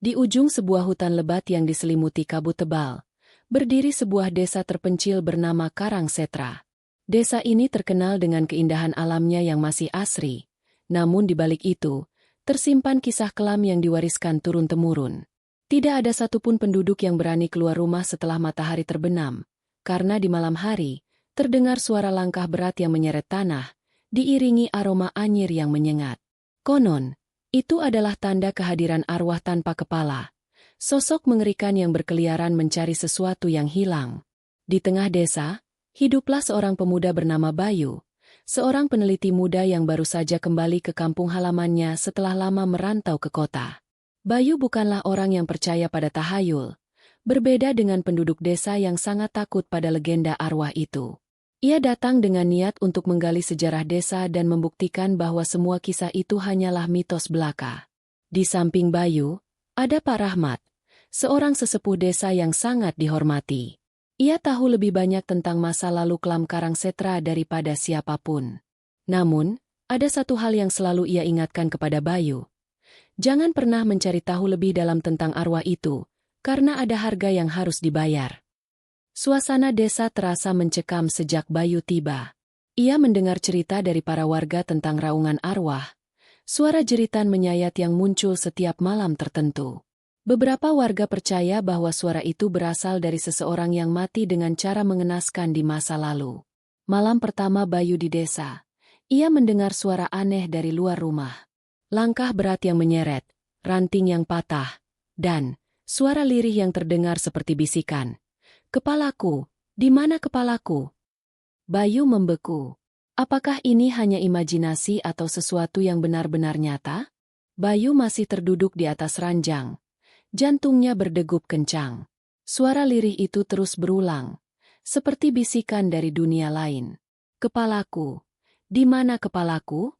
Di ujung sebuah hutan lebat yang diselimuti kabut tebal, berdiri sebuah desa terpencil bernama Karangsetra. Desa ini terkenal dengan keindahan alamnya yang masih asri, namun di balik itu, tersimpan kisah kelam yang diwariskan turun-temurun. Tidak ada satupun penduduk yang berani keluar rumah setelah matahari terbenam, karena di malam hari, terdengar suara langkah berat yang menyeret tanah, diiringi aroma anyir yang menyengat. Konon, itu adalah tanda kehadiran arwah tanpa kepala, sosok mengerikan yang berkeliaran mencari sesuatu yang hilang. Di tengah desa, hiduplah seorang pemuda bernama Bayu, seorang peneliti muda yang baru saja kembali ke kampung halamannya setelah lama merantau ke kota. Bayu bukanlah orang yang percaya pada tahayul, berbeda dengan penduduk desa yang sangat takut pada legenda arwah itu. Ia datang dengan niat untuk menggali sejarah desa dan membuktikan bahwa semua kisah itu hanyalah mitos belaka. Di samping Bayu, ada Pak Rahmat, seorang sesepuh desa yang sangat dihormati. Ia tahu lebih banyak tentang masa lalu kelam Karangsetra daripada siapapun. Namun, ada satu hal yang selalu ia ingatkan kepada Bayu. Jangan pernah mencari tahu lebih dalam tentang arwah itu, karena ada harga yang harus dibayar. Suasana desa terasa mencekam sejak Bayu tiba. Ia mendengar cerita dari para warga tentang raungan arwah, suara jeritan menyayat yang muncul setiap malam tertentu. Beberapa warga percaya bahwa suara itu berasal dari seseorang yang mati dengan cara mengenaskan di masa lalu. Malam pertama Bayu di desa, ia mendengar suara aneh dari luar rumah. Langkah berat yang menyeret, ranting yang patah, dan suara lirih yang terdengar seperti bisikan. "Kepalaku, di mana kepalaku?" Bayu membeku. Apakah ini hanya imajinasi atau sesuatu yang benar-benar nyata? Bayu masih terduduk di atas ranjang. Jantungnya berdegup kencang. Suara lirih itu terus berulang, seperti bisikan dari dunia lain. "Kepalaku, di mana kepalaku?"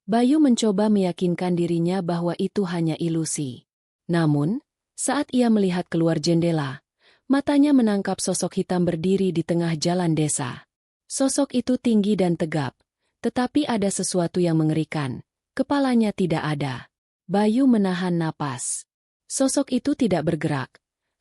Bayu mencoba meyakinkan dirinya bahwa itu hanya ilusi. Namun, saat ia melihat keluar jendela, matanya menangkap sosok hitam berdiri di tengah jalan desa. Sosok itu tinggi dan tegap, tetapi ada sesuatu yang mengerikan. Kepalanya tidak ada. Bayu menahan napas. Sosok itu tidak bergerak,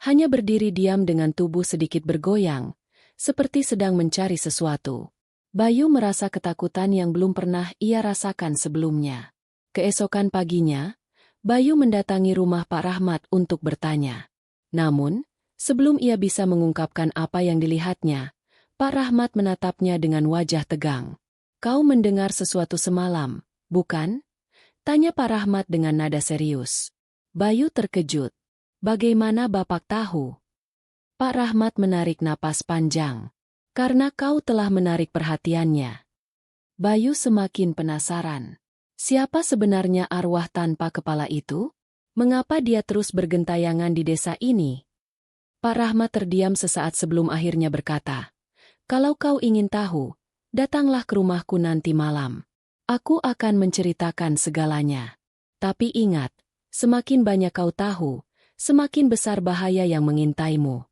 hanya berdiri diam dengan tubuh sedikit bergoyang, seperti sedang mencari sesuatu. Bayu merasa ketakutan yang belum pernah ia rasakan sebelumnya. Keesokan paginya, Bayu mendatangi rumah Pak Rahmat untuk bertanya. Namun, sebelum ia bisa mengungkapkan apa yang dilihatnya, Pak Rahmat menatapnya dengan wajah tegang. "Kau mendengar sesuatu semalam, bukan?" tanya Pak Rahmat dengan nada serius. Bayu terkejut. "Bagaimana Bapak tahu?" Pak Rahmat menarik napas panjang. "Karena kau telah menarik perhatiannya." Bayu semakin penasaran. Siapa sebenarnya arwah tanpa kepala itu? Mengapa dia terus bergentayangan di desa ini? Pak Rahmat terdiam sesaat sebelum akhirnya berkata, "Kalau kau ingin tahu, datanglah ke rumahku nanti malam. Aku akan menceritakan segalanya. Tapi ingat, semakin banyak kau tahu, semakin besar bahaya yang mengintaimu."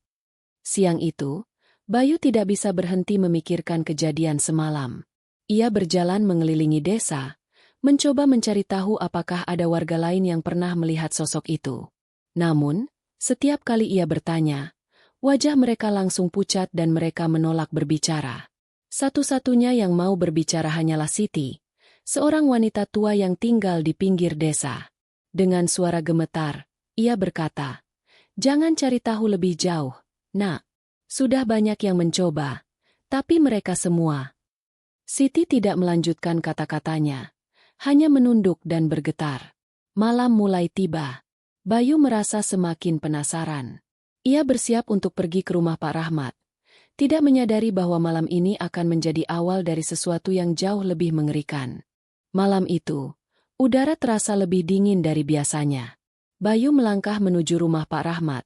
Siang itu, Bayu tidak bisa berhenti memikirkan kejadian semalam. Ia berjalan mengelilingi desa, mencoba mencari tahu apakah ada warga lain yang pernah melihat sosok itu. Namun, setiap kali ia bertanya, wajah mereka langsung pucat dan mereka menolak berbicara. Satu-satunya yang mau berbicara hanyalah Siti, seorang wanita tua yang tinggal di pinggir desa. Dengan suara gemetar, ia berkata, "Jangan cari tahu lebih jauh, Nak. Sudah banyak yang mencoba, tapi mereka semua." Siti tidak melanjutkan kata-katanya, hanya menunduk dan bergetar. Malam mulai tiba. Bayu merasa semakin penasaran. Ia bersiap untuk pergi ke rumah Pak Rahmat, tidak menyadari bahwa malam ini akan menjadi awal dari sesuatu yang jauh lebih mengerikan. Malam itu, udara terasa lebih dingin dari biasanya. Bayu melangkah menuju rumah Pak Rahmat,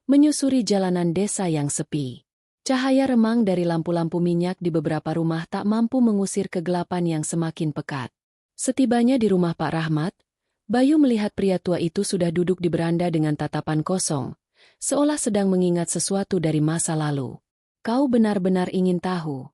menyusuri jalanan desa yang sepi. Cahaya remang dari lampu-lampu minyak di beberapa rumah tak mampu mengusir kegelapan yang semakin pekat. Setibanya di rumah Pak Rahmat, Bayu melihat pria tua itu sudah duduk di beranda dengan tatapan kosong, seolah sedang mengingat sesuatu dari masa lalu. "Kau benar-benar ingin tahu?"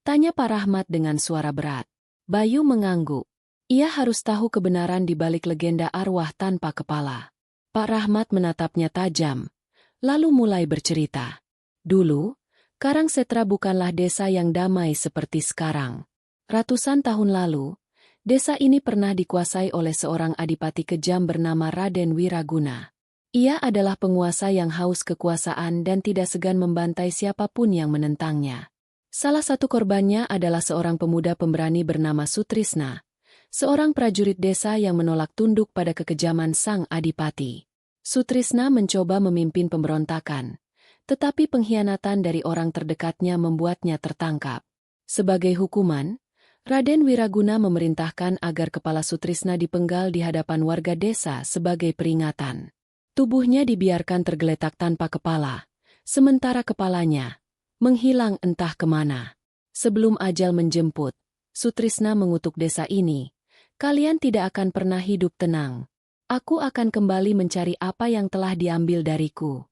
tanya Pak Rahmat dengan suara berat. Bayu mengangguk. Ia harus tahu kebenaran di balik legenda arwah tanpa kepala. Pak Rahmat menatapnya tajam, lalu mulai bercerita. Dulu, Karangsetra bukanlah desa yang damai seperti sekarang. Ratusan tahun lalu, desa ini pernah dikuasai oleh seorang adipati kejam bernama Raden Wiraguna. Ia adalah penguasa yang haus kekuasaan dan tidak segan membantai siapapun yang menentangnya. Salah satu korbannya adalah seorang pemuda pemberani bernama Sutrisna, seorang prajurit desa yang menolak tunduk pada kekejaman sang adipati. Sutrisna mencoba memimpin pemberontakan, tetapi pengkhianatan dari orang terdekatnya membuatnya tertangkap. Sebagai hukuman, Raden Wiraguna memerintahkan agar kepala Sutrisna dipenggal di hadapan warga desa sebagai peringatan. Tubuhnya dibiarkan tergeletak tanpa kepala, sementara kepalanya menghilang entah kemana. Sebelum ajal menjemput, Sutrisna mengutuk desa ini, "Kalian tidak akan pernah hidup tenang. Aku akan kembali mencari apa yang telah diambil dariku."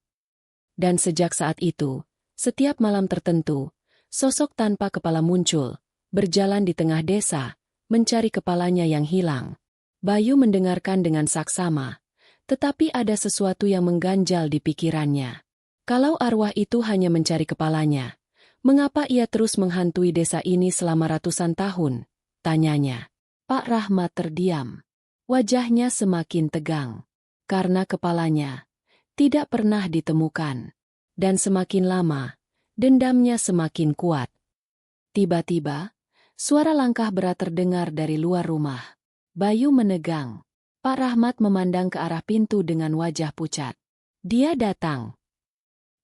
Dan sejak saat itu, setiap malam tertentu, sosok tanpa kepala muncul, berjalan di tengah desa, mencari kepalanya yang hilang. Bayu mendengarkan dengan saksama, tetapi ada sesuatu yang mengganjal di pikirannya. Kalau arwah itu hanya mencari kepalanya, mengapa ia terus menghantui desa ini selama ratusan tahun? Tanyanya. Pak Rahmat terdiam. Wajahnya semakin tegang, karena kepalanya tidak pernah ditemukan. Dan semakin lama, dendamnya semakin kuat. Tiba-tiba, suara langkah berat terdengar dari luar rumah. Bayu menegang. Pak Rahmat memandang ke arah pintu dengan wajah pucat. Dia datang.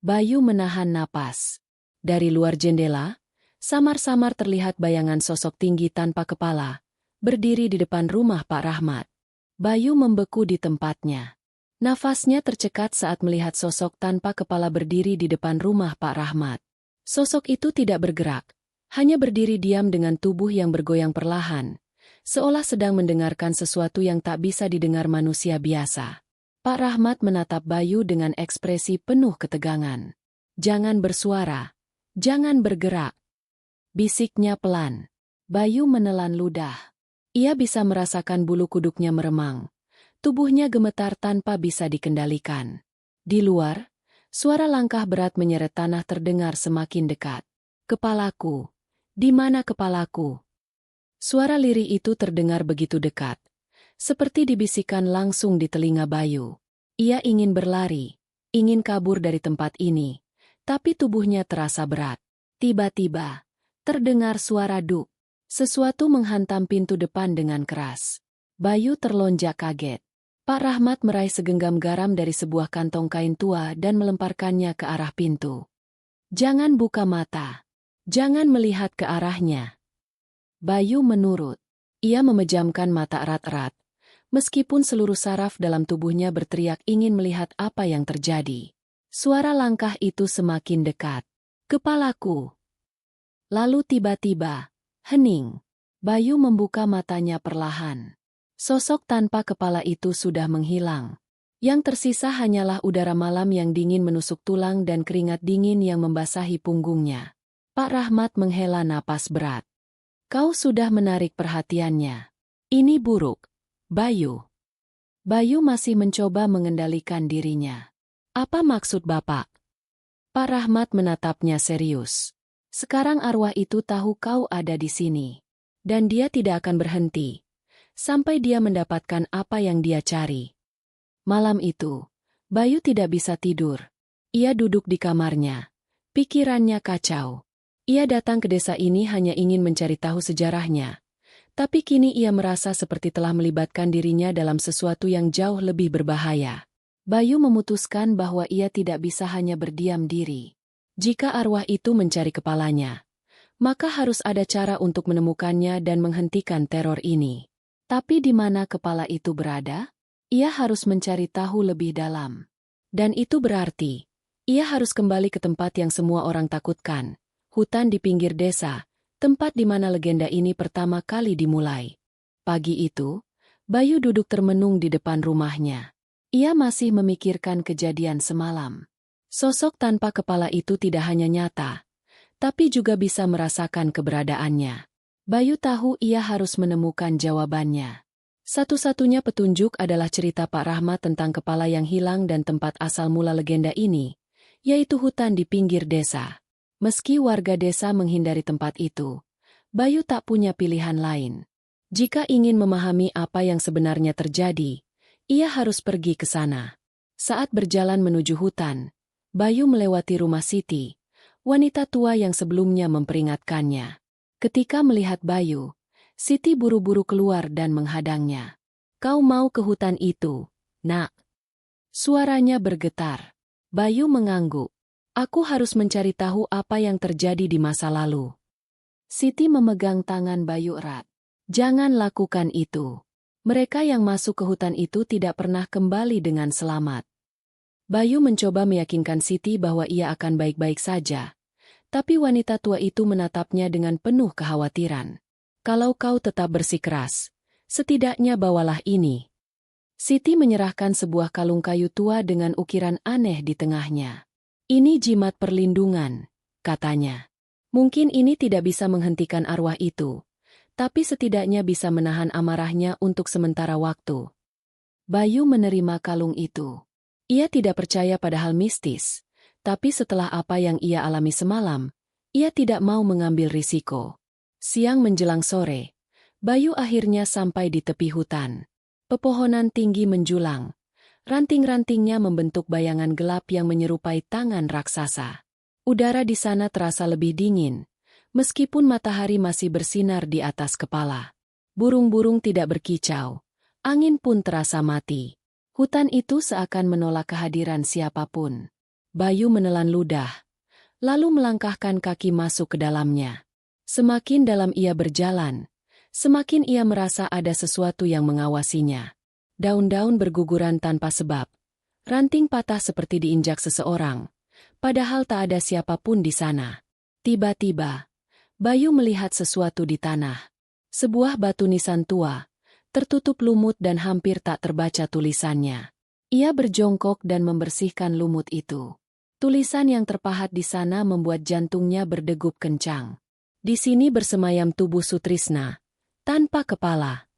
Bayu menahan napas. Dari luar jendela, samar-samar terlihat bayangan sosok tinggi tanpa kepala, berdiri di depan rumah Pak Rahmat. Bayu membeku di tempatnya. Nafasnya tercekat saat melihat sosok tanpa kepala berdiri di depan rumah Pak Rahmat. Sosok itu tidak bergerak, hanya berdiri diam dengan tubuh yang bergoyang perlahan, seolah sedang mendengarkan sesuatu yang tak bisa didengar manusia biasa. Pak Rahmat menatap Bayu dengan ekspresi penuh ketegangan. "Jangan bersuara, jangan bergerak," bisiknya pelan. Bayu menelan ludah. Ia bisa merasakan bulu kuduknya meremang. Tubuhnya gemetar tanpa bisa dikendalikan. Di luar, suara langkah berat menyeret tanah terdengar semakin dekat. "Kepalaku, di mana kepalaku?" Suara lirih itu terdengar begitu dekat, seperti dibisikkan langsung di telinga Bayu. Ia ingin berlari, ingin kabur dari tempat ini, tapi tubuhnya terasa berat. Tiba-tiba, terdengar suara duk. Sesuatu menghantam pintu depan dengan keras. Bayu terlonjak kaget. Pak Rahmat meraih segenggam garam dari sebuah kantong kain tua dan melemparkannya ke arah pintu. "Jangan buka mata. Jangan melihat ke arahnya." Bayu menurut. Ia memejamkan mata erat-erat, meskipun seluruh saraf dalam tubuhnya berteriak ingin melihat apa yang terjadi. Suara langkah itu semakin dekat. "Kepalaku." Lalu tiba-tiba, hening. Bayu membuka matanya perlahan. Sosok tanpa kepala itu sudah menghilang. Yang tersisa hanyalah udara malam yang dingin menusuk tulang dan keringat dingin yang membasahi punggungnya. Pak Rahmat menghela napas berat. "Kau sudah menarik perhatiannya. Ini buruk, Bayu." Bayu masih mencoba mengendalikan dirinya. "Apa maksud Bapak?" Pak Rahmat menatapnya serius. "Sekarang arwah itu tahu kau ada di sini. Dan dia tidak akan berhenti sampai dia mendapatkan apa yang dia cari." Malam itu, Bayu tidak bisa tidur. Ia duduk di kamarnya. Pikirannya kacau. Ia datang ke desa ini hanya ingin mencari tahu sejarahnya. Tapi kini ia merasa seperti telah melibatkan dirinya dalam sesuatu yang jauh lebih berbahaya. Bayu memutuskan bahwa ia tidak bisa hanya berdiam diri. Jika arwah itu mencari kepalanya, maka harus ada cara untuk menemukannya dan menghentikan teror ini. Tapi di mana kepala itu berada? Ia harus mencari tahu lebih dalam. Dan itu berarti, ia harus kembali ke tempat yang semua orang takutkan, hutan di pinggir desa, tempat di mana legenda ini pertama kali dimulai. Pagi itu, Bayu duduk termenung di depan rumahnya. Ia masih memikirkan kejadian semalam. Sosok tanpa kepala itu tidak hanya nyata, tapi juga bisa merasakan keberadaannya. Bayu tahu ia harus menemukan jawabannya. Satu-satunya petunjuk adalah cerita Pak Rahmat tentang kepala yang hilang dan tempat asal mula legenda ini, yaitu hutan di pinggir desa. Meski warga desa menghindari tempat itu, Bayu tak punya pilihan lain. Jika ingin memahami apa yang sebenarnya terjadi, ia harus pergi ke sana. Saat berjalan menuju hutan, Bayu melewati rumah Siti, wanita tua yang sebelumnya memperingatkannya. Ketika melihat Bayu, Siti buru-buru keluar dan menghadangnya. "Kau mau ke hutan itu, Nak?" Suaranya bergetar. Bayu mengangguk. "Aku harus mencari tahu apa yang terjadi di masa lalu." Siti memegang tangan Bayu erat. "Jangan lakukan itu. Mereka yang masuk ke hutan itu tidak pernah kembali dengan selamat." Bayu mencoba meyakinkan Siti bahwa ia akan baik-baik saja, tapi wanita tua itu menatapnya dengan penuh kekhawatiran. "Kalau kau tetap bersikeras, setidaknya bawalah ini." Siti menyerahkan sebuah kalung kayu tua dengan ukiran aneh di tengahnya. "Ini jimat perlindungan," katanya. "Mungkin ini tidak bisa menghentikan arwah itu, tapi setidaknya bisa menahan amarahnya untuk sementara waktu." Bayu menerima kalung itu. Ia tidak percaya pada hal mistis, tapi setelah apa yang ia alami semalam, ia tidak mau mengambil risiko. Siang menjelang sore, Bayu akhirnya sampai di tepi hutan. Pepohonan tinggi menjulang. Ranting-rantingnya membentuk bayangan gelap yang menyerupai tangan raksasa. Udara di sana terasa lebih dingin, meskipun matahari masih bersinar di atas kepala. Burung-burung tidak berkicau. Angin pun terasa mati. Hutan itu seakan menolak kehadiran siapapun. Bayu menelan ludah, lalu melangkahkan kaki masuk ke dalamnya. Semakin dalam ia berjalan, semakin ia merasa ada sesuatu yang mengawasinya. Daun-daun berguguran tanpa sebab. Ranting patah seperti diinjak seseorang, padahal tak ada siapapun di sana. Tiba-tiba, Bayu melihat sesuatu di tanah. Sebuah batu nisan tua, tertutup lumut dan hampir tak terbaca tulisannya. Ia berjongkok dan membersihkan lumut itu. Tulisan yang terpahat di sana membuat jantungnya berdegup kencang. "Di sini bersemayam tubuh Sutrisna, tanpa kepala."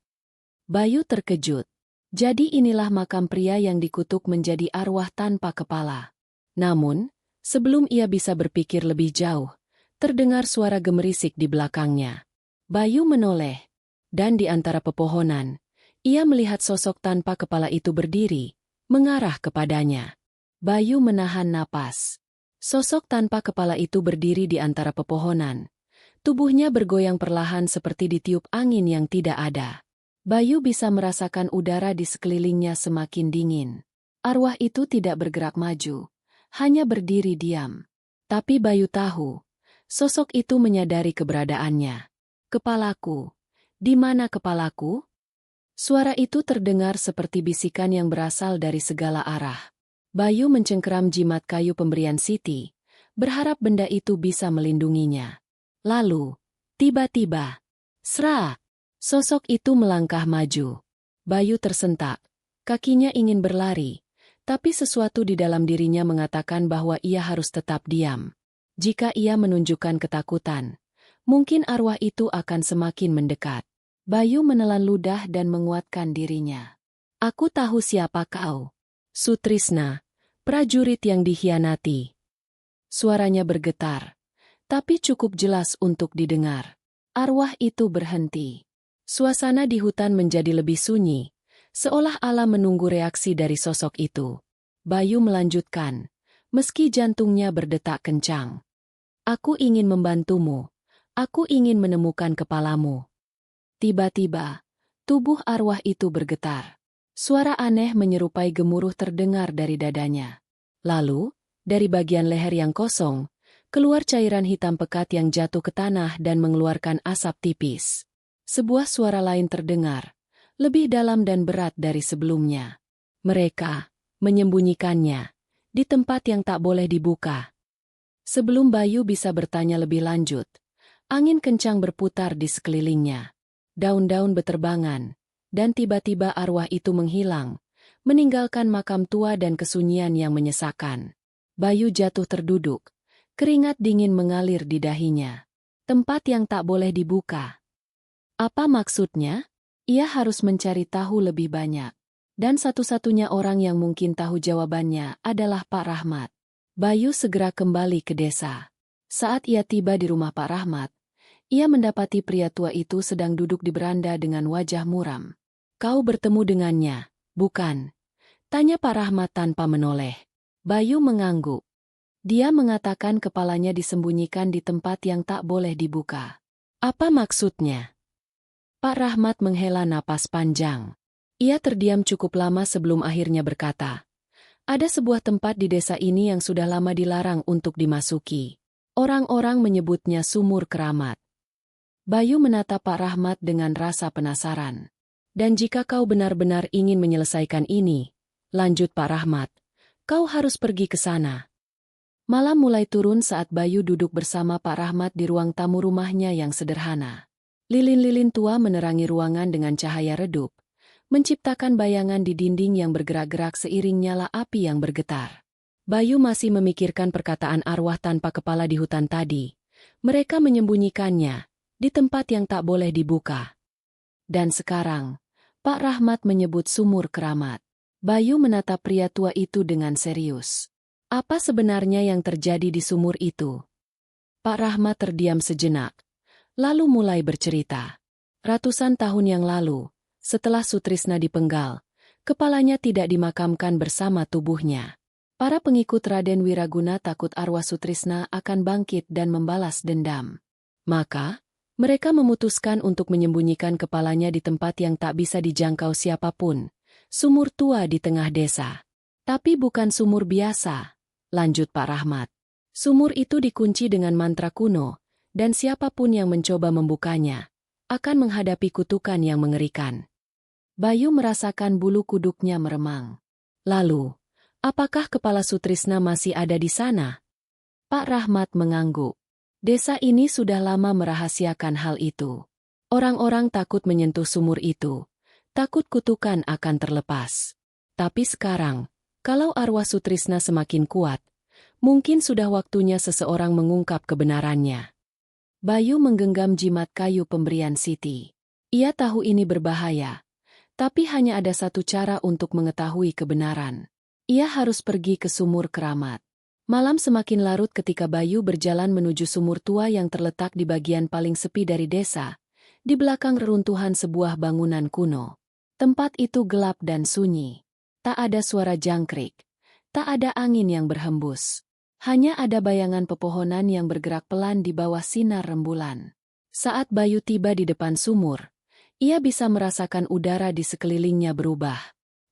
Bayu terkejut. Jadi inilah makam pria yang dikutuk menjadi arwah tanpa kepala. Namun, sebelum ia bisa berpikir lebih jauh, terdengar suara gemerisik di belakangnya. Bayu menoleh, dan di antara pepohonan, ia melihat sosok tanpa kepala itu berdiri, mengarah kepadanya. Bayu menahan napas. Sosok tanpa kepala itu berdiri di antara pepohonan. Tubuhnya bergoyang perlahan seperti ditiup angin yang tidak ada. Bayu bisa merasakan udara di sekelilingnya semakin dingin. Arwah itu tidak bergerak maju, hanya berdiri diam. Tapi Bayu tahu, sosok itu menyadari keberadaannya. "Kepalaku, di mana kepalaku?" Suara itu terdengar seperti bisikan yang berasal dari segala arah. Bayu mencengkeram jimat kayu pemberian Siti, berharap benda itu bisa melindunginya. Lalu, tiba-tiba, serak! Sosok itu melangkah maju. Bayu tersentak. Kakinya ingin berlari, tapi sesuatu di dalam dirinya mengatakan bahwa ia harus tetap diam. Jika ia menunjukkan ketakutan, mungkin arwah itu akan semakin mendekat. Bayu menelan ludah dan menguatkan dirinya. "Aku tahu siapa kau. Sutrisna, prajurit yang dikhianati." Suaranya bergetar, tapi cukup jelas untuk didengar. Arwah itu berhenti. Suasana di hutan menjadi lebih sunyi, seolah alam menunggu reaksi dari sosok itu. Bayu melanjutkan, meski jantungnya berdetak kencang. "Aku ingin membantumu. Aku ingin menemukan kepalamu." Tiba-tiba, tubuh arwah itu bergetar. Suara aneh menyerupai gemuruh terdengar dari dadanya. Lalu, dari bagian leher yang kosong, keluar cairan hitam pekat yang jatuh ke tanah dan mengeluarkan asap tipis. Sebuah suara lain terdengar, lebih dalam dan berat dari sebelumnya. Mereka menyembunyikannya di tempat yang tak boleh dibuka. Sebelum Bayu bisa bertanya lebih lanjut, angin kencang berputar di sekelilingnya. Daun-daun beterbangan, dan tiba-tiba arwah itu menghilang, meninggalkan makam tua dan kesunyian yang menyesakan. Bayu jatuh terduduk, keringat dingin mengalir di dahinya. Tempat yang tak boleh dibuka. Apa maksudnya? Ia harus mencari tahu lebih banyak. Dan satu-satunya orang yang mungkin tahu jawabannya adalah Pak Rahmat. Bayu segera kembali ke desa. Saat ia tiba di rumah Pak Rahmat, ia mendapati pria tua itu sedang duduk di beranda dengan wajah muram. "Kau bertemu dengannya, bukan?" tanya Pak Rahmat tanpa menoleh. Bayu mengangguk. Dia mengatakan kepalanya disembunyikan di tempat yang tak boleh dibuka. "Apa maksudnya?" Pak Rahmat menghela napas panjang. Ia terdiam cukup lama sebelum akhirnya berkata, "Ada sebuah tempat di desa ini yang sudah lama dilarang untuk dimasuki. Orang-orang menyebutnya Sumur Keramat." Bayu menatap Pak Rahmat dengan rasa penasaran. "Dan jika kau benar-benar ingin menyelesaikan ini," lanjut Pak Rahmat, "kau harus pergi ke sana." Malam mulai turun saat Bayu duduk bersama Pak Rahmat di ruang tamu rumahnya yang sederhana. Lilin-lilin tua menerangi ruangan dengan cahaya redup, menciptakan bayangan di dinding yang bergerak-gerak seiring nyala api yang bergetar. Bayu masih memikirkan perkataan arwah tanpa kepala di hutan tadi. Mereka menyembunyikannya di tempat yang tak boleh dibuka. Dan sekarang, Pak Rahmat menyebut Sumur Keramat. Bayu menatap pria tua itu dengan serius. Apa sebenarnya yang terjadi di sumur itu? Pak Rahmat terdiam sejenak, lalu mulai bercerita. Ratusan tahun yang lalu, setelah Sutrisna dipenggal, kepalanya tidak dimakamkan bersama tubuhnya. Para pengikut Raden Wiraguna takut arwah Sutrisna akan bangkit dan membalas dendam. Maka, mereka memutuskan untuk menyembunyikan kepalanya di tempat yang tak bisa dijangkau siapapun, sumur tua di tengah desa. Tapi bukan sumur biasa, lanjut Pak Rahmat. Sumur itu dikunci dengan mantra kuno, dan siapapun yang mencoba membukanya akan menghadapi kutukan yang mengerikan. Bayu merasakan bulu kuduknya meremang. Lalu, apakah kepala Sutrisna masih ada di sana? Pak Rahmat mengangguk. Desa ini sudah lama merahasiakan hal itu. Orang-orang takut menyentuh sumur itu, takut kutukan akan terlepas. Tapi sekarang, kalau arwah Sutrisna semakin kuat, mungkin sudah waktunya seseorang mengungkap kebenarannya. Bayu menggenggam jimat kayu pemberian Siti. Ia tahu ini berbahaya, tapi hanya ada satu cara untuk mengetahui kebenaran. Ia harus pergi ke Sumur Keramat. Malam semakin larut ketika Bayu berjalan menuju sumur tua yang terletak di bagian paling sepi dari desa, di belakang reruntuhan sebuah bangunan kuno. Tempat itu gelap dan sunyi. Tak ada suara jangkrik, tak ada angin yang berhembus. Hanya ada bayangan pepohonan yang bergerak pelan di bawah sinar rembulan. Saat Bayu tiba di depan sumur, ia bisa merasakan udara di sekelilingnya berubah.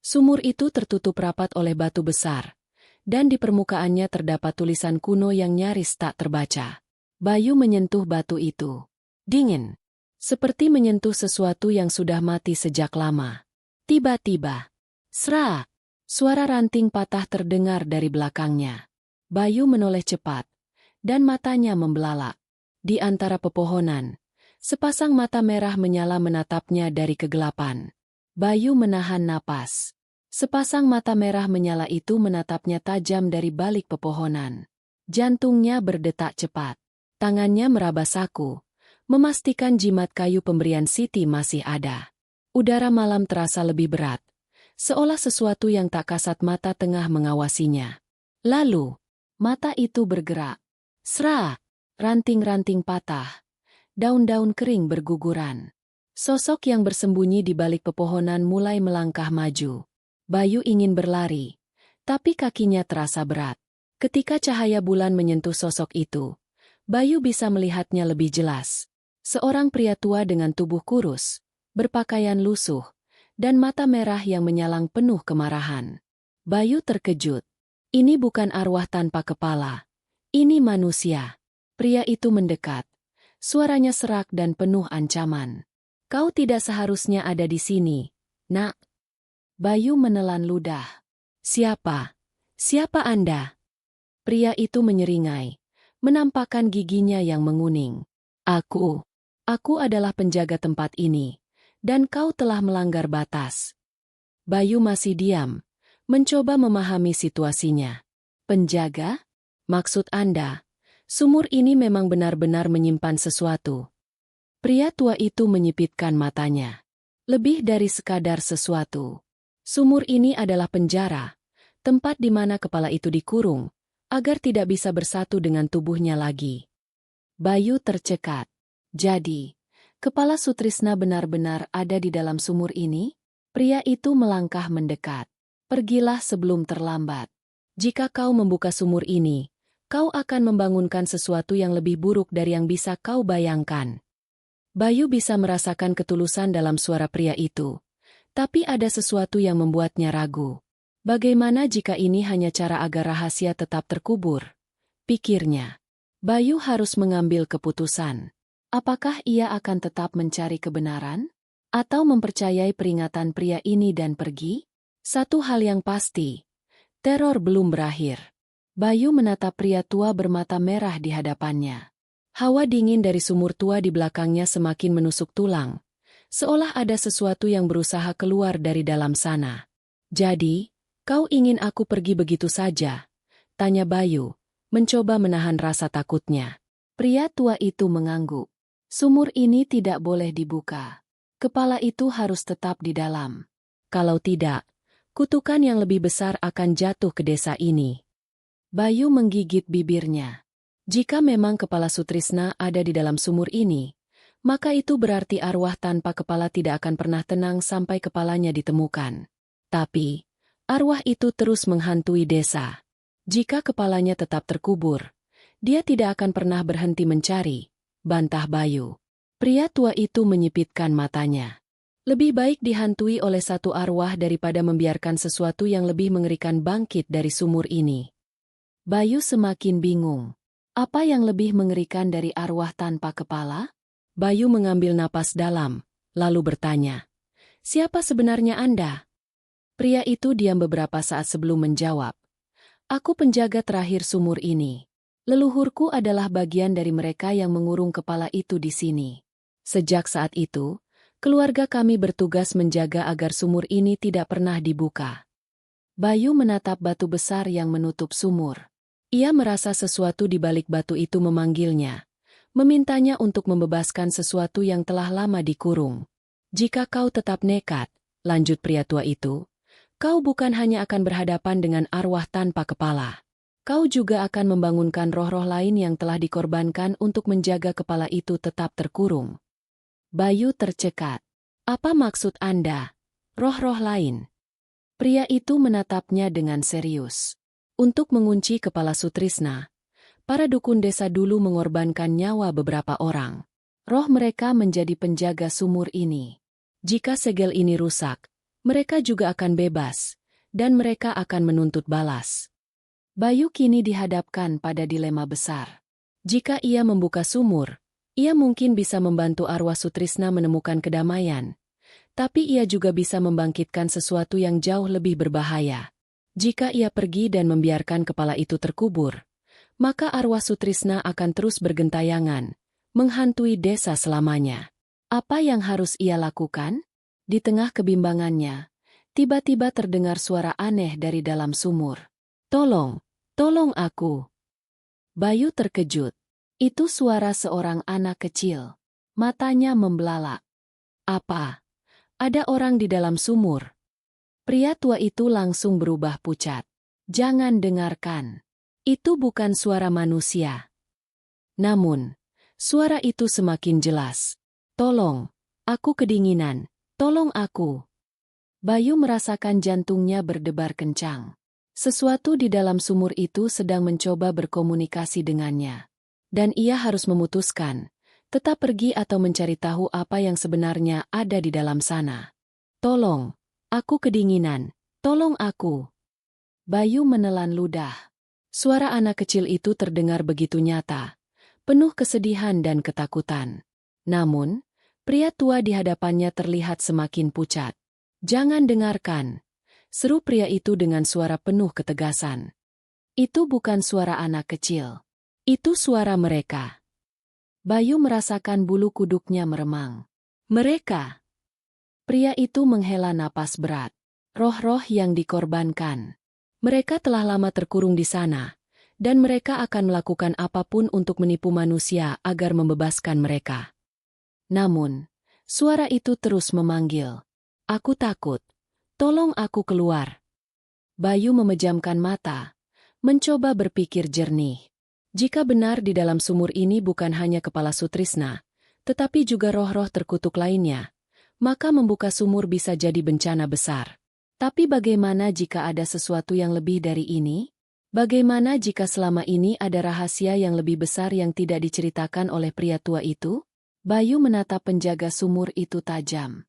Sumur itu tertutup rapat oleh batu besar, dan di permukaannya terdapat tulisan kuno yang nyaris tak terbaca. Bayu menyentuh batu itu. Dingin. Seperti menyentuh sesuatu yang sudah mati sejak lama. Tiba-tiba, sra! Suara ranting patah terdengar dari belakangnya. Bayu menoleh cepat, dan matanya membelalak. Di antara pepohonan, sepasang mata merah menyala menatapnya dari kegelapan. Bayu menahan napas. Sepasang mata merah menyala itu menatapnya tajam dari balik pepohonan. Jantungnya berdetak cepat. Tangannya meraba saku, memastikan jimat kayu pemberian Siti masih ada. Udara malam terasa lebih berat, seolah sesuatu yang tak kasat mata tengah mengawasinya. Lalu, mata itu bergerak. Sra! Ranting-ranting patah. Daun-daun kering berguguran. Sosok yang bersembunyi di balik pepohonan mulai melangkah maju. Bayu ingin berlari, tapi kakinya terasa berat. Ketika cahaya bulan menyentuh sosok itu, Bayu bisa melihatnya lebih jelas. Seorang pria tua dengan tubuh kurus, berpakaian lusuh, dan mata merah yang menyalang penuh kemarahan. Bayu terkejut. Ini bukan arwah tanpa kepala. Ini manusia. Pria itu mendekat. Suaranya serak dan penuh ancaman. Kau tidak seharusnya ada di sini, nak. Bayu menelan ludah. Siapa? Siapa Anda? Pria itu menyeringai, menampakkan giginya yang menguning. Aku adalah penjaga tempat ini, dan kau telah melanggar batas. Bayu masih diam, mencoba memahami situasinya. Penjaga? Maksud Anda, sumur ini memang benar-benar menyimpan sesuatu. Pria tua itu menyipitkan matanya. Lebih dari sekadar sesuatu. Sumur ini adalah penjara, tempat di mana kepala itu dikurung, agar tidak bisa bersatu dengan tubuhnya lagi. Bayu tercekat. Jadi, kepala Sutrisna benar-benar ada di dalam sumur ini? Pria itu melangkah mendekat. Pergilah sebelum terlambat. Jika kau membuka sumur ini, kau akan membangunkan sesuatu yang lebih buruk dari yang bisa kau bayangkan. Bayu bisa merasakan ketulusan dalam suara pria itu. Tapi ada sesuatu yang membuatnya ragu. Bagaimana jika ini hanya cara agar rahasia tetap terkubur? Pikirnya. Bayu harus mengambil keputusan. Apakah ia akan tetap mencari kebenaran? Atau mempercayai peringatan pria ini dan pergi? Satu hal yang pasti. Teror belum berakhir. Bayu menatap pria tua bermata merah di hadapannya. Hawa dingin dari sumur tua di belakangnya semakin menusuk tulang, seolah ada sesuatu yang berusaha keluar dari dalam sana. Jadi, kau ingin aku pergi begitu saja? Tanya Bayu, mencoba menahan rasa takutnya. Pria tua itu mengangguk. Sumur ini tidak boleh dibuka. Kepala itu harus tetap di dalam. Kalau tidak, kutukan yang lebih besar akan jatuh ke desa ini. Bayu menggigit bibirnya. Jika memang kepala Sutrisna ada di dalam sumur ini, maka itu berarti arwah tanpa kepala tidak akan pernah tenang sampai kepalanya ditemukan. Tapi, arwah itu terus menghantui desa. Jika kepalanya tetap terkubur, dia tidak akan pernah berhenti mencari, bantah Bayu. Pria tua itu menyipitkan matanya. Lebih baik dihantui oleh satu arwah daripada membiarkan sesuatu yang lebih mengerikan bangkit dari sumur ini. Bayu semakin bingung. Apa yang lebih mengerikan dari arwah tanpa kepala? Bayu mengambil napas dalam, lalu bertanya, "Siapa sebenarnya Anda?" Pria itu diam beberapa saat sebelum menjawab, "Aku penjaga terakhir sumur ini. Leluhurku adalah bagian dari mereka yang mengurung kepala itu di sini. Sejak saat itu, keluarga kami bertugas menjaga agar sumur ini tidak pernah dibuka." Bayu menatap batu besar yang menutup sumur. Ia merasa sesuatu di balik batu itu memanggilnya, memintanya untuk membebaskan sesuatu yang telah lama dikurung. "Jika kau tetap nekat," lanjut pria tua itu, "kau bukan hanya akan berhadapan dengan arwah tanpa kepala. Kau juga akan membangunkan roh-roh lain yang telah dikorbankan untuk menjaga kepala itu tetap terkurung." Bayu tercekat. "Apa maksud Anda? Roh-roh lain?" Pria itu menatapnya dengan serius. Untuk mengunci kepala Sutrisna, para dukun desa dulu mengorbankan nyawa beberapa orang. Roh mereka menjadi penjaga sumur ini. Jika segel ini rusak, mereka juga akan bebas, dan mereka akan menuntut balas. Bayu kini dihadapkan pada dilema besar. Jika ia membuka sumur, ia mungkin bisa membantu arwah Sutrisna menemukan kedamaian. Tapi ia juga bisa membangkitkan sesuatu yang jauh lebih berbahaya. Jika ia pergi dan membiarkan kepala itu terkubur, maka arwah Sutrisna akan terus bergentayangan, menghantui desa selamanya. Apa yang harus ia lakukan? Di tengah kebimbangannya, tiba-tiba terdengar suara aneh dari dalam sumur. "Tolong, tolong aku." Bayu terkejut. Itu suara seorang anak kecil. Matanya membelalak. "Apa? Ada orang di dalam sumur?" Pria tua itu langsung berubah pucat. "Jangan dengarkan. Itu bukan suara manusia." Namun, suara itu semakin jelas. "Tolong, aku kedinginan. Tolong aku." Bayu merasakan jantungnya berdebar kencang. Sesuatu di dalam sumur itu sedang mencoba berkomunikasi dengannya. Dan ia harus memutuskan, tetap pergi atau mencari tahu apa yang sebenarnya ada di dalam sana. "Tolong. Aku kedinginan, tolong aku." Bayu menelan ludah. Suara anak kecil itu terdengar begitu nyata, penuh kesedihan dan ketakutan. Namun, pria tua di hadapannya terlihat semakin pucat. "Jangan dengarkan," seru pria itu dengan suara penuh ketegasan. "Itu bukan suara anak kecil. Itu suara mereka." Bayu merasakan bulu kuduknya meremang. "Mereka." Pria itu menghela napas berat. Roh-roh yang dikorbankan. Mereka telah lama terkurung di sana, dan mereka akan melakukan apapun untuk menipu manusia agar membebaskan mereka. Namun, Suara itu terus memanggil. Aku takut. Tolong aku keluar. Bayu memejamkan mata, mencoba berpikir jernih. Jika benar di dalam sumur ini bukan hanya kepala Sutrisna, tetapi juga roh-roh terkutuk lainnya, maka membuka sumur bisa jadi bencana besar. Tapi bagaimana jika ada sesuatu yang lebih dari ini? Bagaimana jika selama ini ada rahasia yang lebih besar yang tidak diceritakan oleh pria tua itu? Bayu menatap penjaga sumur itu tajam.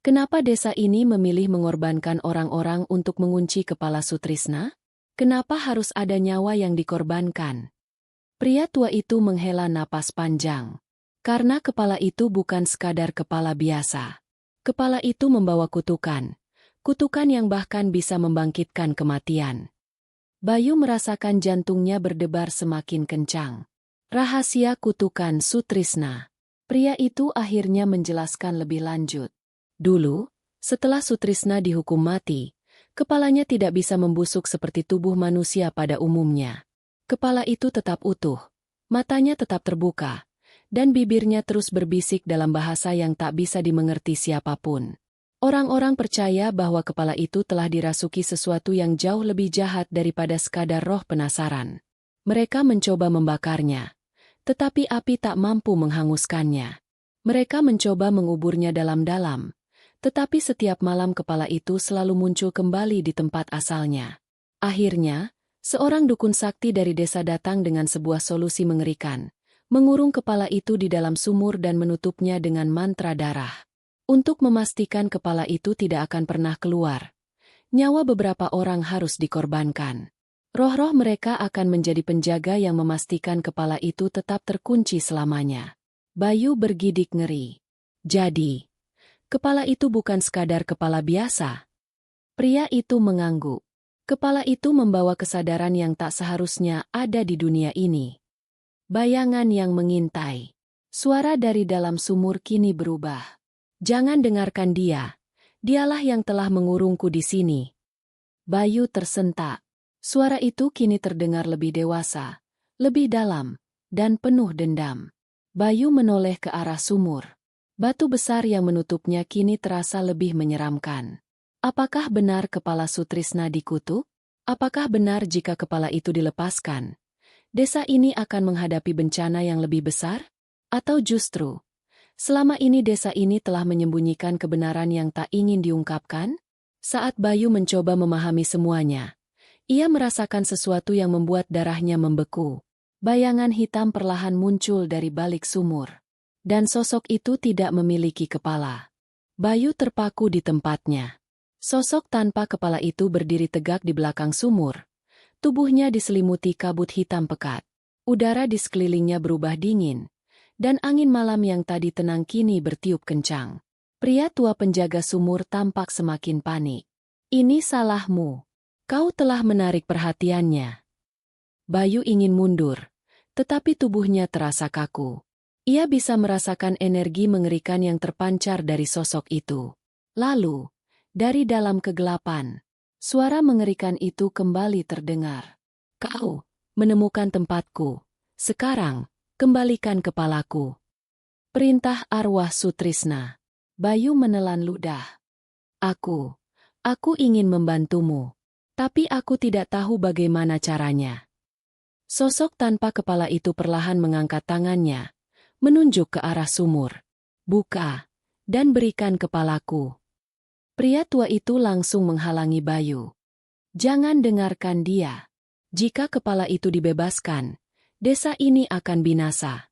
Kenapa desa ini memilih mengorbankan orang-orang untuk mengunci kepala Sutrisna? Kenapa harus ada nyawa yang dikorbankan? Pria tua itu menghela napas panjang. Karena kepala itu bukan sekadar kepala biasa. Kepala itu membawa kutukan. Kutukan yang bahkan bisa membangkitkan kematian. Bayu merasakan jantungnya berdebar semakin kencang. Rahasia kutukan Sutrisna. Pria itu akhirnya menjelaskan lebih lanjut. Dulu, setelah Sutrisna dihukum mati, kepalanya tidak bisa membusuk seperti tubuh manusia pada umumnya. Kepala itu tetap utuh, matanya tetap terbuka, dan bibirnya terus berbisik dalam bahasa yang tak bisa dimengerti siapapun. Orang-orang percaya bahwa kepala itu telah dirasuki sesuatu yang jauh lebih jahat daripada sekadar roh penasaran. Mereka mencoba membakarnya, tetapi api tak mampu menghanguskannya. Mereka mencoba menguburnya dalam-dalam, tetapi setiap malam kepala itu selalu muncul kembali di tempat asalnya. Akhirnya, seorang dukun sakti dari desa datang dengan sebuah solusi mengerikan, mengurung kepala itu di dalam sumur dan menutupnya dengan mantra darah. Untuk memastikan kepala itu tidak akan pernah keluar, nyawa beberapa orang harus dikorbankan. Roh-roh mereka akan menjadi penjaga yang memastikan kepala itu tetap terkunci selamanya. Bayu bergidik ngeri. Jadi, kepala itu bukan sekadar kepala biasa. Pria itu mengangguk. Kepala itu membawa kesadaran yang tak seharusnya ada di dunia ini. Bayangan yang mengintai. Suara dari dalam sumur kini berubah. Jangan dengarkan dia. Dialah yang telah mengurungku di sini. Bayu tersentak. Suara itu kini terdengar lebih dewasa, lebih dalam, dan penuh dendam. Bayu menoleh ke arah sumur. Batu besar yang menutupnya kini terasa lebih menyeramkan. Apakah benar kepala Sutrisna dikutuk? Apakah benar jika kepala itu dilepaskan, desa ini akan menghadapi bencana yang lebih besar? Atau justru, selama ini desa ini telah menyembunyikan kebenaran yang tak ingin diungkapkan? Saat Bayu mencoba memahami semuanya, ia merasakan sesuatu yang membuat darahnya membeku. Bayangan hitam perlahan muncul dari balik sumur. Dan sosok itu tidak memiliki kepala. Bayu terpaku di tempatnya. Sosok tanpa kepala itu berdiri tegak di belakang sumur. Tubuhnya diselimuti kabut hitam pekat. Udara di sekelilingnya berubah dingin. Dan angin malam yang tadi tenang kini bertiup kencang. Pria tua penjaga sumur tampak semakin panik. Ini salahmu. Kau telah menarik perhatiannya. Bayu ingin mundur, tetapi tubuhnya terasa kaku. Ia bisa merasakan energi mengerikan yang terpancar dari sosok itu. Lalu, dari dalam kegelapan, suara mengerikan itu kembali terdengar. Kau menemukan tempatku. Sekarang, kembalikan kepalaku. Perintah arwah Sutrisna. Bayu menelan ludah. Aku ingin membantumu. Tapi aku tidak tahu bagaimana caranya. Sosok tanpa kepala itu perlahan mengangkat tangannya, menunjuk ke arah sumur. Buka, dan berikan kepalaku. Pria tua itu langsung menghalangi Bayu. Jangan dengarkan dia. Jika kepala itu dibebaskan, desa ini akan binasa.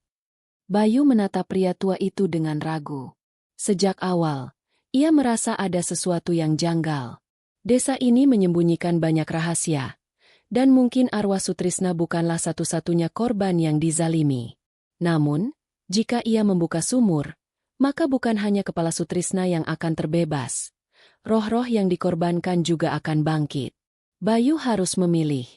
Bayu menatap pria tua itu dengan ragu. Sejak awal, ia merasa ada sesuatu yang janggal. Desa ini menyembunyikan banyak rahasia, dan mungkin arwah Sutrisna bukanlah satu-satunya korban yang dizalimi. Namun, jika ia membuka sumur, maka bukan hanya kepala Sutrisna yang akan terbebas. Roh-roh yang dikorbankan juga akan bangkit. Bayu harus memilih.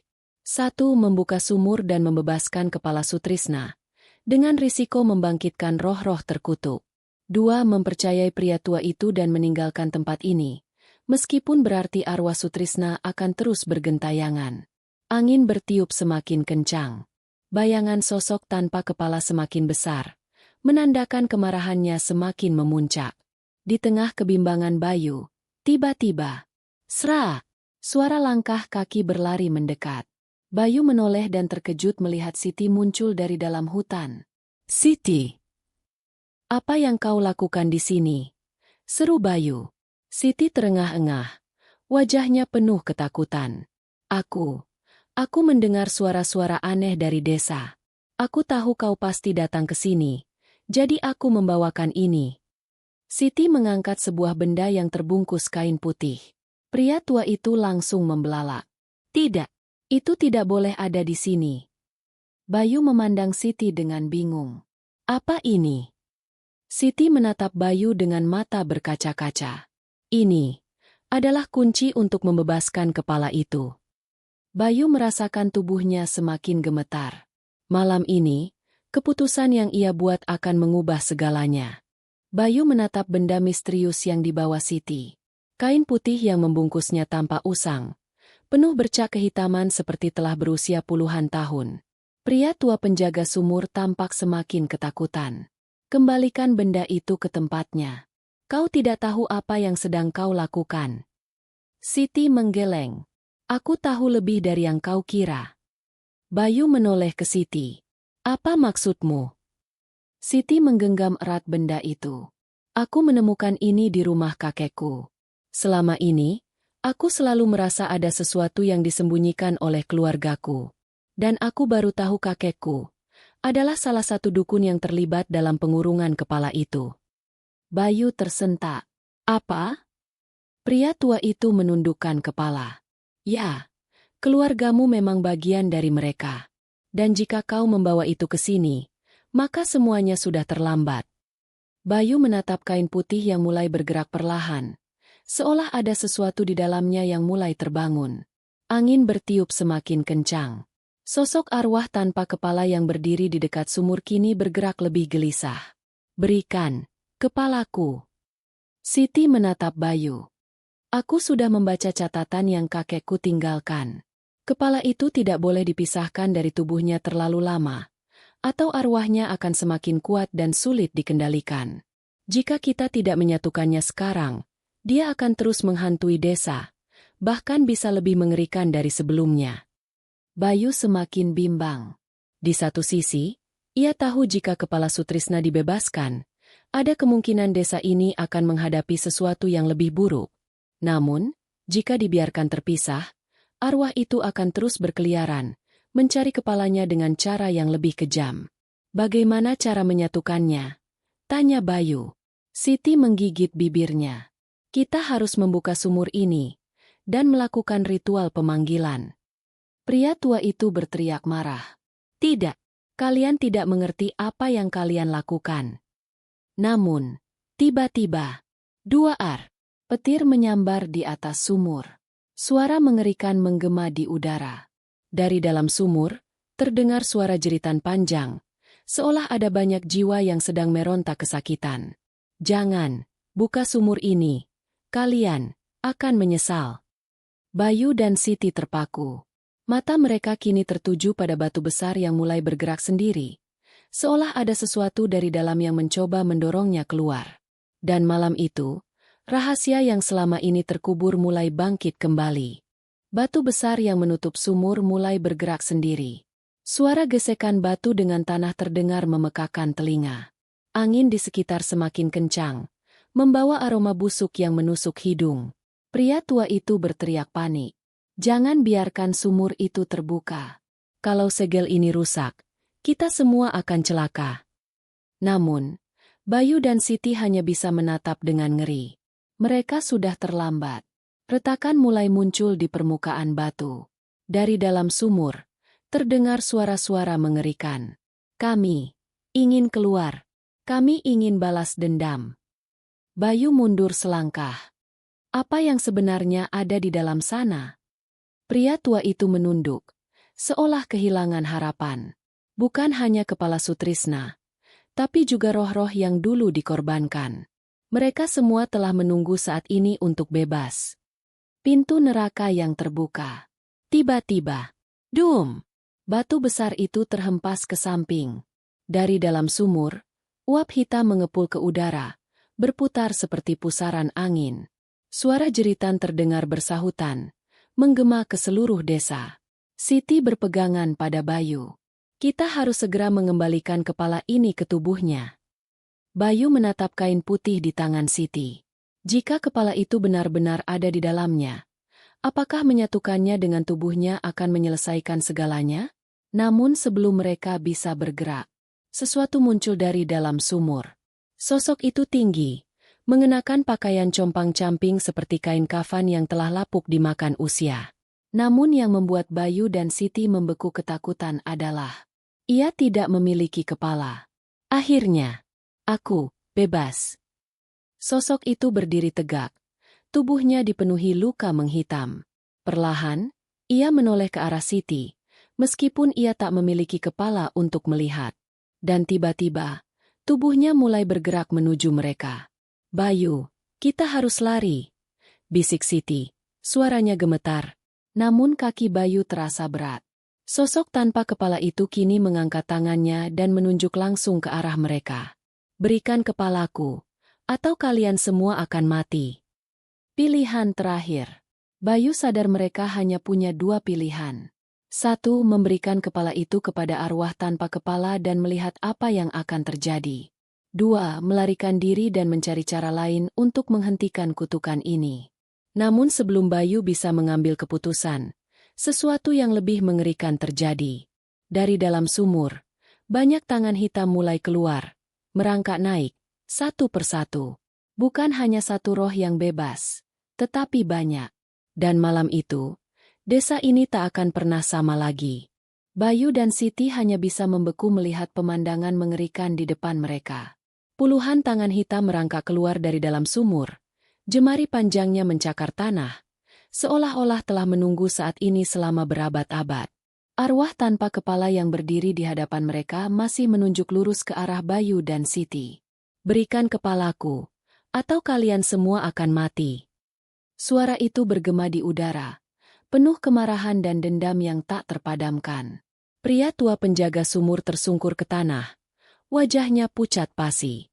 1. Membuka sumur dan membebaskan kepala Sutrisna, dengan risiko membangkitkan roh-roh terkutuk. 2. Mempercayai pria tua itu dan meninggalkan tempat ini, meskipun berarti arwah Sutrisna akan terus bergentayangan. Angin bertiup semakin kencang. Bayangan sosok tanpa kepala semakin besar, menandakan kemarahannya semakin memuncak. Di tengah kebimbangan Bayu, tiba-tiba, sra! Suara langkah kaki berlari mendekat. Bayu menoleh dan terkejut melihat Siti muncul dari dalam hutan. "Siti, apa yang kau lakukan di sini?" seru Bayu. Siti terengah-engah, wajahnya penuh ketakutan. Aku mendengar suara-suara aneh dari desa. Aku tahu kau pasti datang ke sini, jadi aku membawakan ini." Siti mengangkat sebuah benda yang terbungkus kain putih. Pria tua itu langsung membelalak. "Tidak, itu tidak boleh ada di sini." Bayu memandang Siti dengan bingung. "Apa ini?" Siti menatap Bayu dengan mata berkaca-kaca. "Ini adalah kunci untuk membebaskan kepala itu." Bayu merasakan tubuhnya semakin gemetar. Malam ini, keputusan yang ia buat akan mengubah segalanya. Bayu menatap benda misterius yang dibawa Siti. Kain putih yang membungkusnya tampak usang, penuh bercak kehitaman seperti telah berusia puluhan tahun. Pria tua penjaga sumur tampak semakin ketakutan. "Kembalikan benda itu ke tempatnya. Kau tidak tahu apa yang sedang kau lakukan." Siti menggeleng. "Aku tahu lebih dari yang kau kira." Bayu menoleh ke Siti. "Apa maksudmu?" Siti menggenggam erat benda itu. "Aku menemukan ini di rumah kakekku. Selama ini, aku selalu merasa ada sesuatu yang disembunyikan oleh keluargaku. Dan aku baru tahu kakekku adalah salah satu dukun yang terlibat dalam pengurungan kepala itu." Bayu tersentak. "Apa?" Pria tua itu menundukkan kepala. "Ya, keluargamu memang bagian dari mereka. Dan jika kau membawa itu ke sini, maka semuanya sudah terlambat." Bayu menatap kain putih yang mulai bergerak perlahan, seolah ada sesuatu di dalamnya yang mulai terbangun. Angin bertiup semakin kencang. Sosok arwah tanpa kepala yang berdiri di dekat sumur kini bergerak lebih gelisah. "Berikan kepalaku." Siti menatap Bayu. "Aku sudah membaca catatan yang kakekku tinggalkan. Kepala itu tidak boleh dipisahkan dari tubuhnya terlalu lama, atau arwahnya akan semakin kuat dan sulit dikendalikan. Jika kita tidak menyatukannya sekarang, dia akan terus menghantui desa, bahkan bisa lebih mengerikan dari sebelumnya." Bayu semakin bimbang. Di satu sisi, ia tahu jika kepala Sutrisna dibebaskan, ada kemungkinan desa ini akan menghadapi sesuatu yang lebih buruk. Namun, jika dibiarkan terpisah, arwah itu akan terus berkeliaran, mencari kepalanya dengan cara yang lebih kejam. "Bagaimana cara menyatukannya?" tanya Bayu. Siti menggigit bibirnya. "Kita harus membuka sumur ini dan melakukan ritual pemanggilan." Pria tua itu berteriak marah. "Tidak, kalian tidak mengerti apa yang kalian lakukan." Namun, tiba-tiba, petir menyambar di atas sumur. Suara mengerikan menggema di udara. Dari dalam sumur, terdengar suara jeritan panjang, seolah ada banyak jiwa yang sedang meronta kesakitan. "Jangan buka sumur ini. Kalian akan menyesal." Bayu dan Siti terpaku. Mata mereka kini tertuju pada batu besar yang mulai bergerak sendiri, seolah ada sesuatu dari dalam yang mencoba mendorongnya keluar. Dan malam itu, rahasia yang selama ini terkubur mulai bangkit kembali. Batu besar yang menutup sumur mulai bergerak sendiri. Suara gesekan batu dengan tanah terdengar memekakan telinga. Angin di sekitar semakin kencang, membawa aroma busuk yang menusuk hidung. Pria tua itu berteriak panik. "Jangan biarkan sumur itu terbuka. Kalau segel ini rusak, kita semua akan celaka." Namun, Bayu dan Siti hanya bisa menatap dengan ngeri. Mereka sudah terlambat. Retakan mulai muncul di permukaan batu. Dari dalam sumur, terdengar suara-suara mengerikan. "Kami ingin keluar. Kami ingin balas dendam." Bayu mundur selangkah. Apa yang sebenarnya ada di dalam sana? Pria tua itu menunduk, seolah kehilangan harapan. Bukan hanya kepala Sutrisna, tapi juga roh-roh yang dulu dikorbankan. Mereka semua telah menunggu saat ini untuk bebas. Pintu neraka yang terbuka. Tiba-tiba, dum! Batu besar itu terhempas ke samping. Dari dalam sumur, Uap hitam mengepul ke udara, berputar seperti pusaran angin. Suara jeritan terdengar bersahutan, menggema ke seluruh desa. Siti berpegangan pada Bayu. Kita harus segera mengembalikan kepala ini ke tubuhnya. Bayu menatap kain putih di tangan Siti. Jika kepala itu benar-benar ada di dalamnya, apakah menyatukannya dengan tubuhnya akan menyelesaikan segalanya? Namun sebelum mereka bisa bergerak, sesuatu muncul dari dalam sumur. Sosok itu tinggi, mengenakan pakaian compang-camping seperti kain kafan yang telah lapuk dimakan usia. Namun yang membuat Bayu dan Siti membeku ketakutan adalah ia tidak memiliki kepala. Akhirnya, aku bebas. Sosok itu berdiri tegak, tubuhnya dipenuhi luka menghitam. Perlahan, ia menoleh ke arah Siti, meskipun ia tak memiliki kepala untuk melihat. Dan tiba-tiba, tubuhnya mulai bergerak menuju mereka. Bayu, kita harus lari, bisik Siti. Suaranya gemetar, namun kaki Bayu terasa berat. Sosok tanpa kepala itu kini mengangkat tangannya dan menunjuk langsung ke arah mereka. Berikan kepalaku, atau kalian semua akan mati. Pilihan terakhir. Bayu sadar mereka hanya punya dua pilihan. Satu, memberikan kepala itu kepada arwah tanpa kepala dan melihat apa yang akan terjadi. Dua, melarikan diri dan mencari cara lain untuk menghentikan kutukan ini. Namun sebelum Bayu bisa mengambil keputusan, sesuatu yang lebih mengerikan terjadi. Dari dalam sumur, banyak tangan hitam mulai keluar, merangkak naik, satu persatu. Bukan hanya satu roh yang bebas, tetapi banyak. Dan malam itu, desa ini tak akan pernah sama lagi. Bayu dan Siti hanya bisa membeku melihat pemandangan mengerikan di depan mereka. Puluhan tangan hitam merangkak keluar dari dalam sumur. Jemari panjangnya mencakar tanah, seolah-olah telah menunggu saat ini selama berabad-abad. Arwah tanpa kepala yang berdiri di hadapan mereka masih menunjuk lurus ke arah Bayu dan Siti. Berikan kepalaku, atau kalian semua akan mati. Suara itu bergema di udara, penuh kemarahan dan dendam yang tak terpadamkan. Pria tua penjaga sumur tersungkur ke tanah, wajahnya pucat pasi.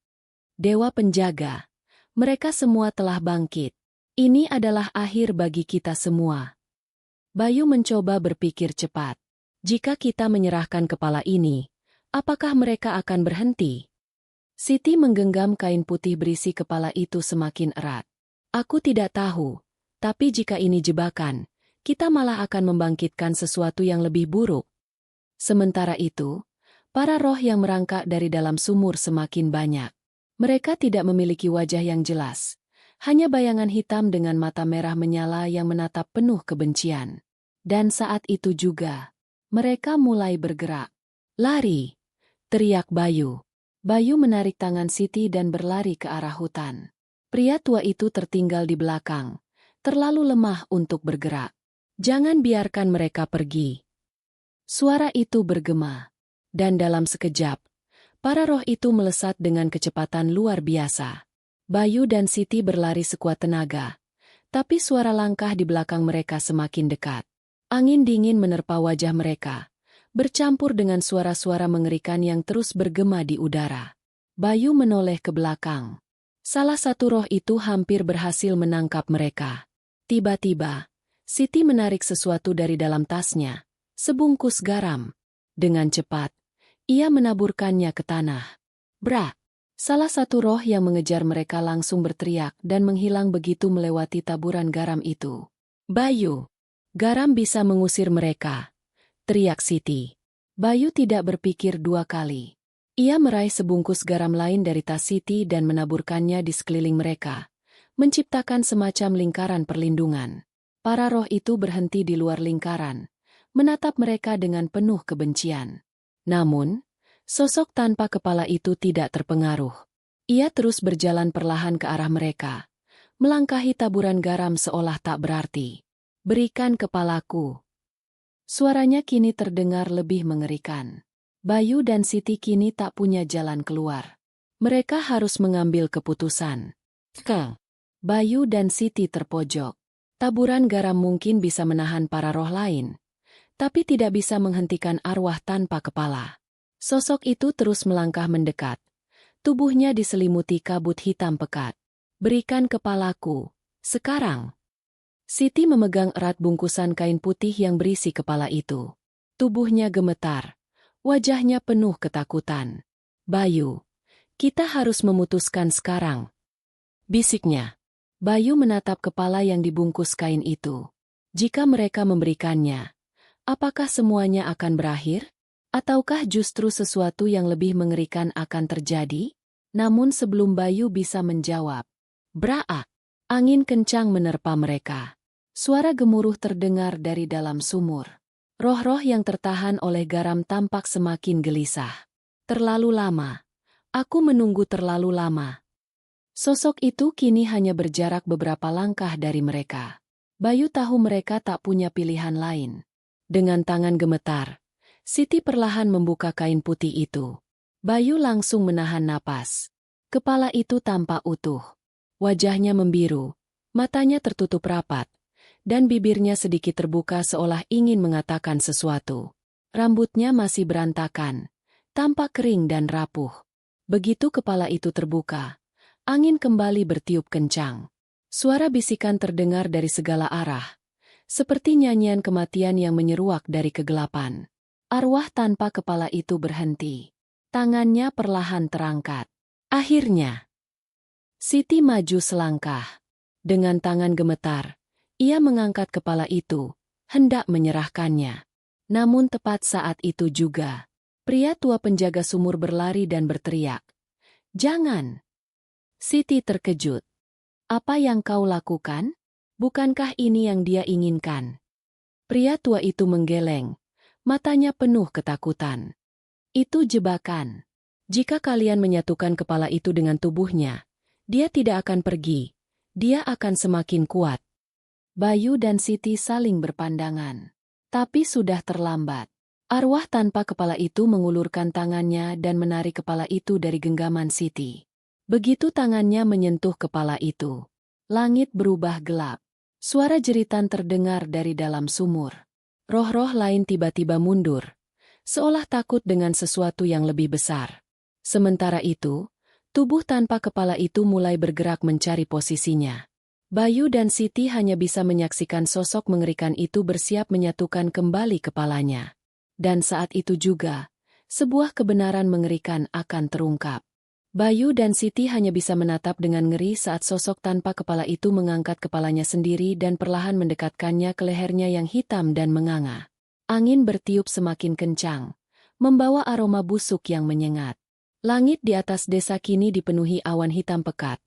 Dewa penjaga, mereka semua telah bangkit. Ini adalah akhir bagi kita semua. Bayu mencoba berpikir cepat. Jika kita menyerahkan kepala ini, apakah mereka akan berhenti? Siti menggenggam kain putih berisi kepala itu semakin erat. Aku tidak tahu, tapi jika ini jebakan, kita malah akan membangkitkan sesuatu yang lebih buruk. Sementara itu, para roh yang merangkak dari dalam sumur semakin banyak. Mereka tidak memiliki wajah yang jelas, hanya bayangan hitam dengan mata merah menyala yang menatap penuh kebencian. Dan saat itu juga, mereka mulai bergerak. Lari! Teriak Bayu. Bayu menarik tangan Siti dan berlari ke arah hutan. Pria tua itu tertinggal di belakang, terlalu lemah untuk bergerak. Jangan biarkan mereka pergi. Suara itu bergema, dan dalam sekejap, para roh itu melesat dengan kecepatan luar biasa. Bayu dan Siti berlari sekuat tenaga, tapi suara langkah di belakang mereka semakin dekat. Angin dingin menerpa wajah mereka, bercampur dengan suara-suara mengerikan yang terus bergema di udara. Bayu menoleh ke belakang. Salah satu roh itu hampir berhasil menangkap mereka. Tiba-tiba, Siti menarik sesuatu dari dalam tasnya, sebungkus garam. Dengan cepat, ia menaburkannya ke tanah. Brak! Salah satu roh yang mengejar mereka langsung berteriak dan menghilang begitu melewati taburan garam itu. Bayu! Garam bisa mengusir mereka, teriak Siti. Bayu tidak berpikir dua kali. Ia meraih sebungkus garam lain dari tas Siti dan menaburkannya di sekeliling mereka, menciptakan semacam lingkaran perlindungan. Para roh itu berhenti di luar lingkaran, menatap mereka dengan penuh kebencian. Namun, sosok tanpa kepala itu tidak terpengaruh. Ia terus berjalan perlahan ke arah mereka, melangkahi taburan garam seolah tak berarti. Berikan kepalaku. Suaranya kini terdengar lebih mengerikan. Bayu dan Siti kini tak punya jalan keluar. Mereka harus mengambil keputusan. Bayu dan Siti terpojok. Taburan garam mungkin bisa menahan para roh lain, tapi tidak bisa menghentikan arwah tanpa kepala. Sosok itu terus melangkah mendekat, Tubuhnya diselimuti kabut hitam pekat. Berikan kepalaku, sekarang. Siti memegang erat bungkusan kain putih yang berisi kepala itu. Tubuhnya gemetar. Wajahnya penuh ketakutan. Bayu, kita harus memutuskan sekarang, bisiknya. Bayu menatap kepala yang dibungkus kain itu. Jika mereka memberikannya, apakah semuanya akan berakhir? Ataukah justru sesuatu yang lebih mengerikan akan terjadi? Namun sebelum Bayu bisa menjawab, "Braa!" Angin kencang menerpa mereka. Suara gemuruh terdengar dari dalam sumur. Roh-roh yang tertahan oleh garam tampak semakin gelisah. Terlalu lama. Aku menunggu terlalu lama. Sosok itu kini hanya berjarak beberapa langkah dari mereka. Bayu tahu mereka tak punya pilihan lain. Dengan tangan gemetar, Siti perlahan membuka kain putih itu. Bayu langsung menahan napas. Kepala itu tampak utuh. Wajahnya membiru, matanya tertutup rapat, dan bibirnya sedikit terbuka seolah ingin mengatakan sesuatu. Rambutnya masih berantakan, tampak kering dan rapuh. Begitu kepala itu terbuka, angin kembali bertiup kencang. Suara bisikan terdengar dari segala arah, seperti nyanyian kematian yang menyeruak dari kegelapan. Arwah tanpa kepala itu berhenti. Tangannya perlahan terangkat. Akhirnya, Siti maju selangkah. Dengan tangan gemetar, ia mengangkat kepala itu, hendak menyerahkannya. Namun tepat saat itu juga, pria tua penjaga sumur berlari dan berteriak, "Jangan!" Siti terkejut. "Apa yang kau lakukan? Bukankah ini yang dia inginkan?" Pria tua itu menggeleng, matanya penuh ketakutan. "Itu jebakan. Jika kalian menyatukan kepala itu dengan tubuhnya, dia tidak akan pergi. Dia akan semakin kuat." Bayu dan Siti saling berpandangan. Tapi sudah terlambat. Arwah tanpa kepala itu mengulurkan tangannya dan menarik kepala itu dari genggaman Siti. Begitu tangannya menyentuh kepala itu, langit berubah gelap. Suara jeritan terdengar dari dalam sumur. Roh-roh lain tiba-tiba mundur, seolah takut dengan sesuatu yang lebih besar. Sementara itu, tubuh tanpa kepala itu mulai bergerak mencari posisinya. Bayu dan Siti hanya bisa menyaksikan sosok mengerikan itu bersiap menyatukan kembali kepalanya. Dan saat itu juga, sebuah kebenaran mengerikan akan terungkap. Bayu dan Siti hanya bisa menatap dengan ngeri saat sosok tanpa kepala itu mengangkat kepalanya sendiri dan perlahan mendekatkannya ke lehernya yang hitam dan menganga. Angin bertiup semakin kencang, membawa aroma busuk yang menyengat. Langit di atas desa kini dipenuhi awan hitam pekat,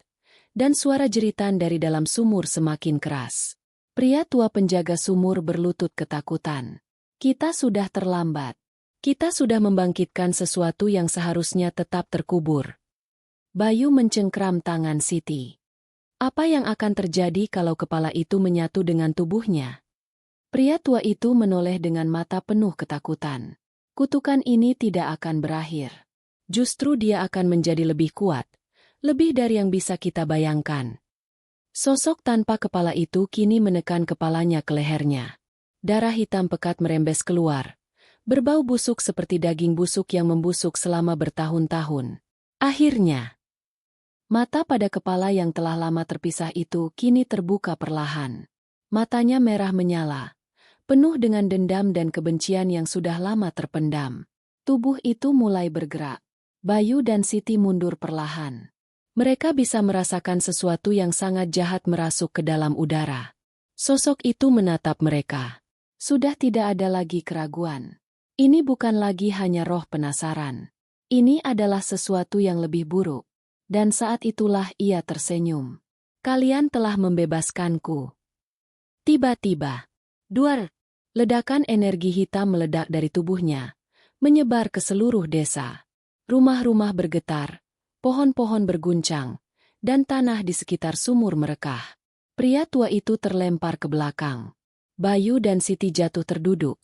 dan suara jeritan dari dalam sumur semakin keras. Pria tua penjaga sumur berlutut ketakutan. "Kita sudah terlambat. Kita sudah membangkitkan sesuatu yang seharusnya tetap terkubur." Bayu mencengkram tangan Siti. Apa yang akan terjadi kalau kepala itu menyatu dengan tubuhnya? Pria tua itu menoleh dengan mata penuh ketakutan. Kutukan ini tidak akan berakhir. Justru dia akan menjadi lebih kuat, lebih dari yang bisa kita bayangkan. Sosok tanpa kepala itu kini menekan kepalanya ke lehernya. Darah hitam pekat merembes keluar, berbau busuk seperti daging busuk yang membusuk selama bertahun-tahun. Akhirnya, mata pada kepala yang telah lama terpisah itu kini terbuka perlahan. Matanya merah menyala, penuh dengan dendam dan kebencian yang sudah lama terpendam. Tubuh itu mulai bergerak. Bayu dan Siti mundur perlahan. Mereka bisa merasakan sesuatu yang sangat jahat merasuk ke dalam udara. Sosok itu menatap mereka. Sudah tidak ada lagi keraguan. Ini bukan lagi hanya roh penasaran. Ini adalah sesuatu yang lebih buruk. Dan saat itulah ia tersenyum. "Kalian telah membebaskanku." Tiba-tiba, duar, ledakan energi hitam meledak dari tubuhnya, menyebar ke seluruh desa. Rumah-rumah bergetar, pohon-pohon berguncang, dan tanah di sekitar sumur merekah. Pria tua itu terlempar ke belakang. Bayu dan Siti jatuh terduduk,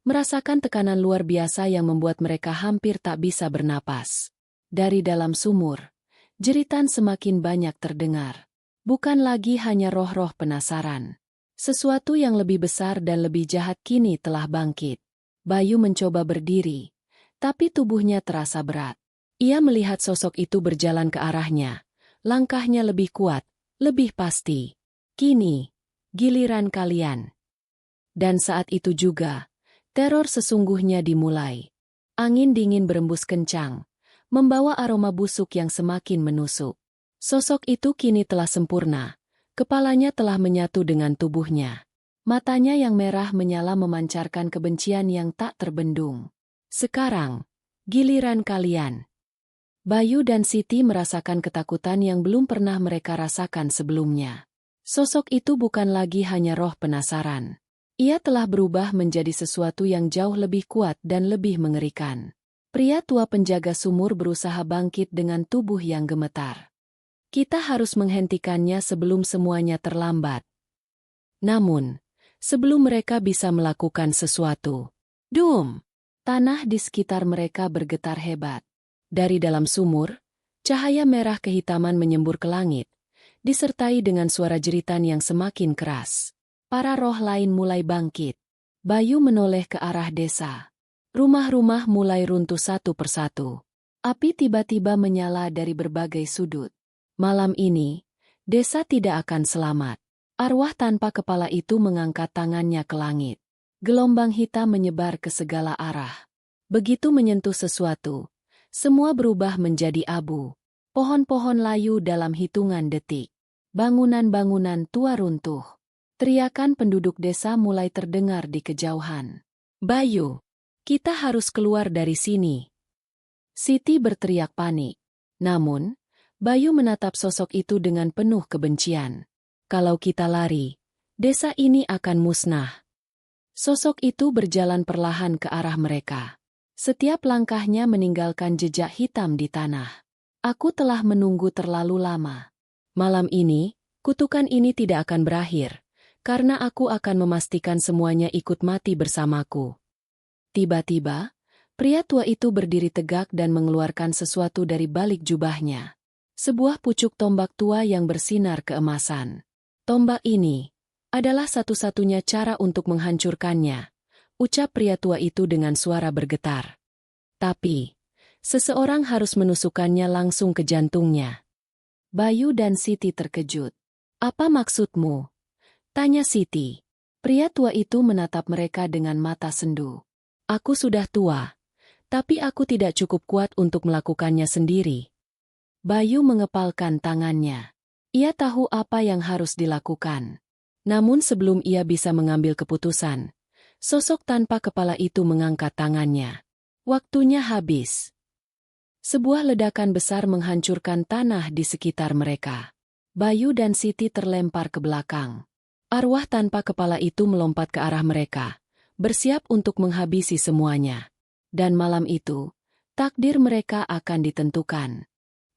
merasakan tekanan luar biasa yang membuat mereka hampir tak bisa bernapas. Dari dalam sumur, jeritan semakin banyak terdengar. Bukan lagi hanya roh-roh penasaran. Sesuatu yang lebih besar dan lebih jahat kini telah bangkit. Bayu mencoba berdiri, tapi tubuhnya terasa berat. Ia melihat sosok itu berjalan ke arahnya. Langkahnya lebih kuat, lebih pasti. Kini, giliran kalian. Dan saat itu juga, teror sesungguhnya dimulai. Angin dingin berembus kencang, membawa aroma busuk yang semakin menusuk. Sosok itu kini telah sempurna. Kepalanya telah menyatu dengan tubuhnya. Matanya yang merah menyala memancarkan kebencian yang tak terbendung. Sekarang, giliran kalian. Bayu dan Siti merasakan ketakutan yang belum pernah mereka rasakan sebelumnya. Sosok itu bukan lagi hanya roh penasaran. Ia telah berubah menjadi sesuatu yang jauh lebih kuat dan lebih mengerikan. Pria tua penjaga sumur berusaha bangkit dengan tubuh yang gemetar. Kita harus menghentikannya sebelum semuanya terlambat. Namun, sebelum mereka bisa melakukan sesuatu, Dum! Tanah di sekitar mereka bergetar hebat. Dari dalam sumur, cahaya merah kehitaman menyembur ke langit, disertai dengan suara jeritan yang semakin keras. Para roh lain mulai bangkit. Bayu menoleh ke arah desa. Rumah-rumah mulai runtuh satu persatu. Api tiba-tiba menyala dari berbagai sudut. Malam ini, desa tidak akan selamat. Arwah tanpa kepala itu mengangkat tangannya ke langit. Gelombang hitam menyebar ke segala arah. Begitu menyentuh sesuatu, semua berubah menjadi abu. Pohon-pohon layu dalam hitungan detik. Bangunan-bangunan tua runtuh. Teriakan penduduk desa mulai terdengar di kejauhan. Bayu, kita harus keluar dari sini. Siti berteriak panik. Namun, Bayu menatap sosok itu dengan penuh kebencian. Kalau kita lari, desa ini akan musnah. Sosok itu berjalan perlahan ke arah mereka. Setiap langkahnya meninggalkan jejak hitam di tanah. Aku telah menunggu terlalu lama. Malam ini, kutukan ini tidak akan berakhir, karena aku akan memastikan semuanya ikut mati bersamaku. Tiba-tiba, pria tua itu berdiri tegak dan mengeluarkan sesuatu dari balik jubahnya. Sebuah pucuk tombak tua yang bersinar keemasan. Tombak ini adalah satu-satunya cara untuk menghancurkannya, ucap pria tua itu dengan suara bergetar. Tapi, seseorang harus menusukkannya langsung ke jantungnya. Bayu dan Siti terkejut. Apa maksudmu? Tanya Siti. Pria tua itu menatap mereka dengan mata sendu. Aku sudah tua, tapi aku tidak cukup kuat untuk melakukannya sendiri. Bayu mengepalkan tangannya. Ia tahu apa yang harus dilakukan. Namun sebelum ia bisa mengambil keputusan, sosok tanpa kepala itu mengangkat tangannya. Waktunya habis. Sebuah ledakan besar menghancurkan tanah di sekitar mereka. Bayu dan Siti terlempar ke belakang. Arwah tanpa kepala itu melompat ke arah mereka, bersiap untuk menghabisi semuanya. Dan malam itu, takdir mereka akan ditentukan.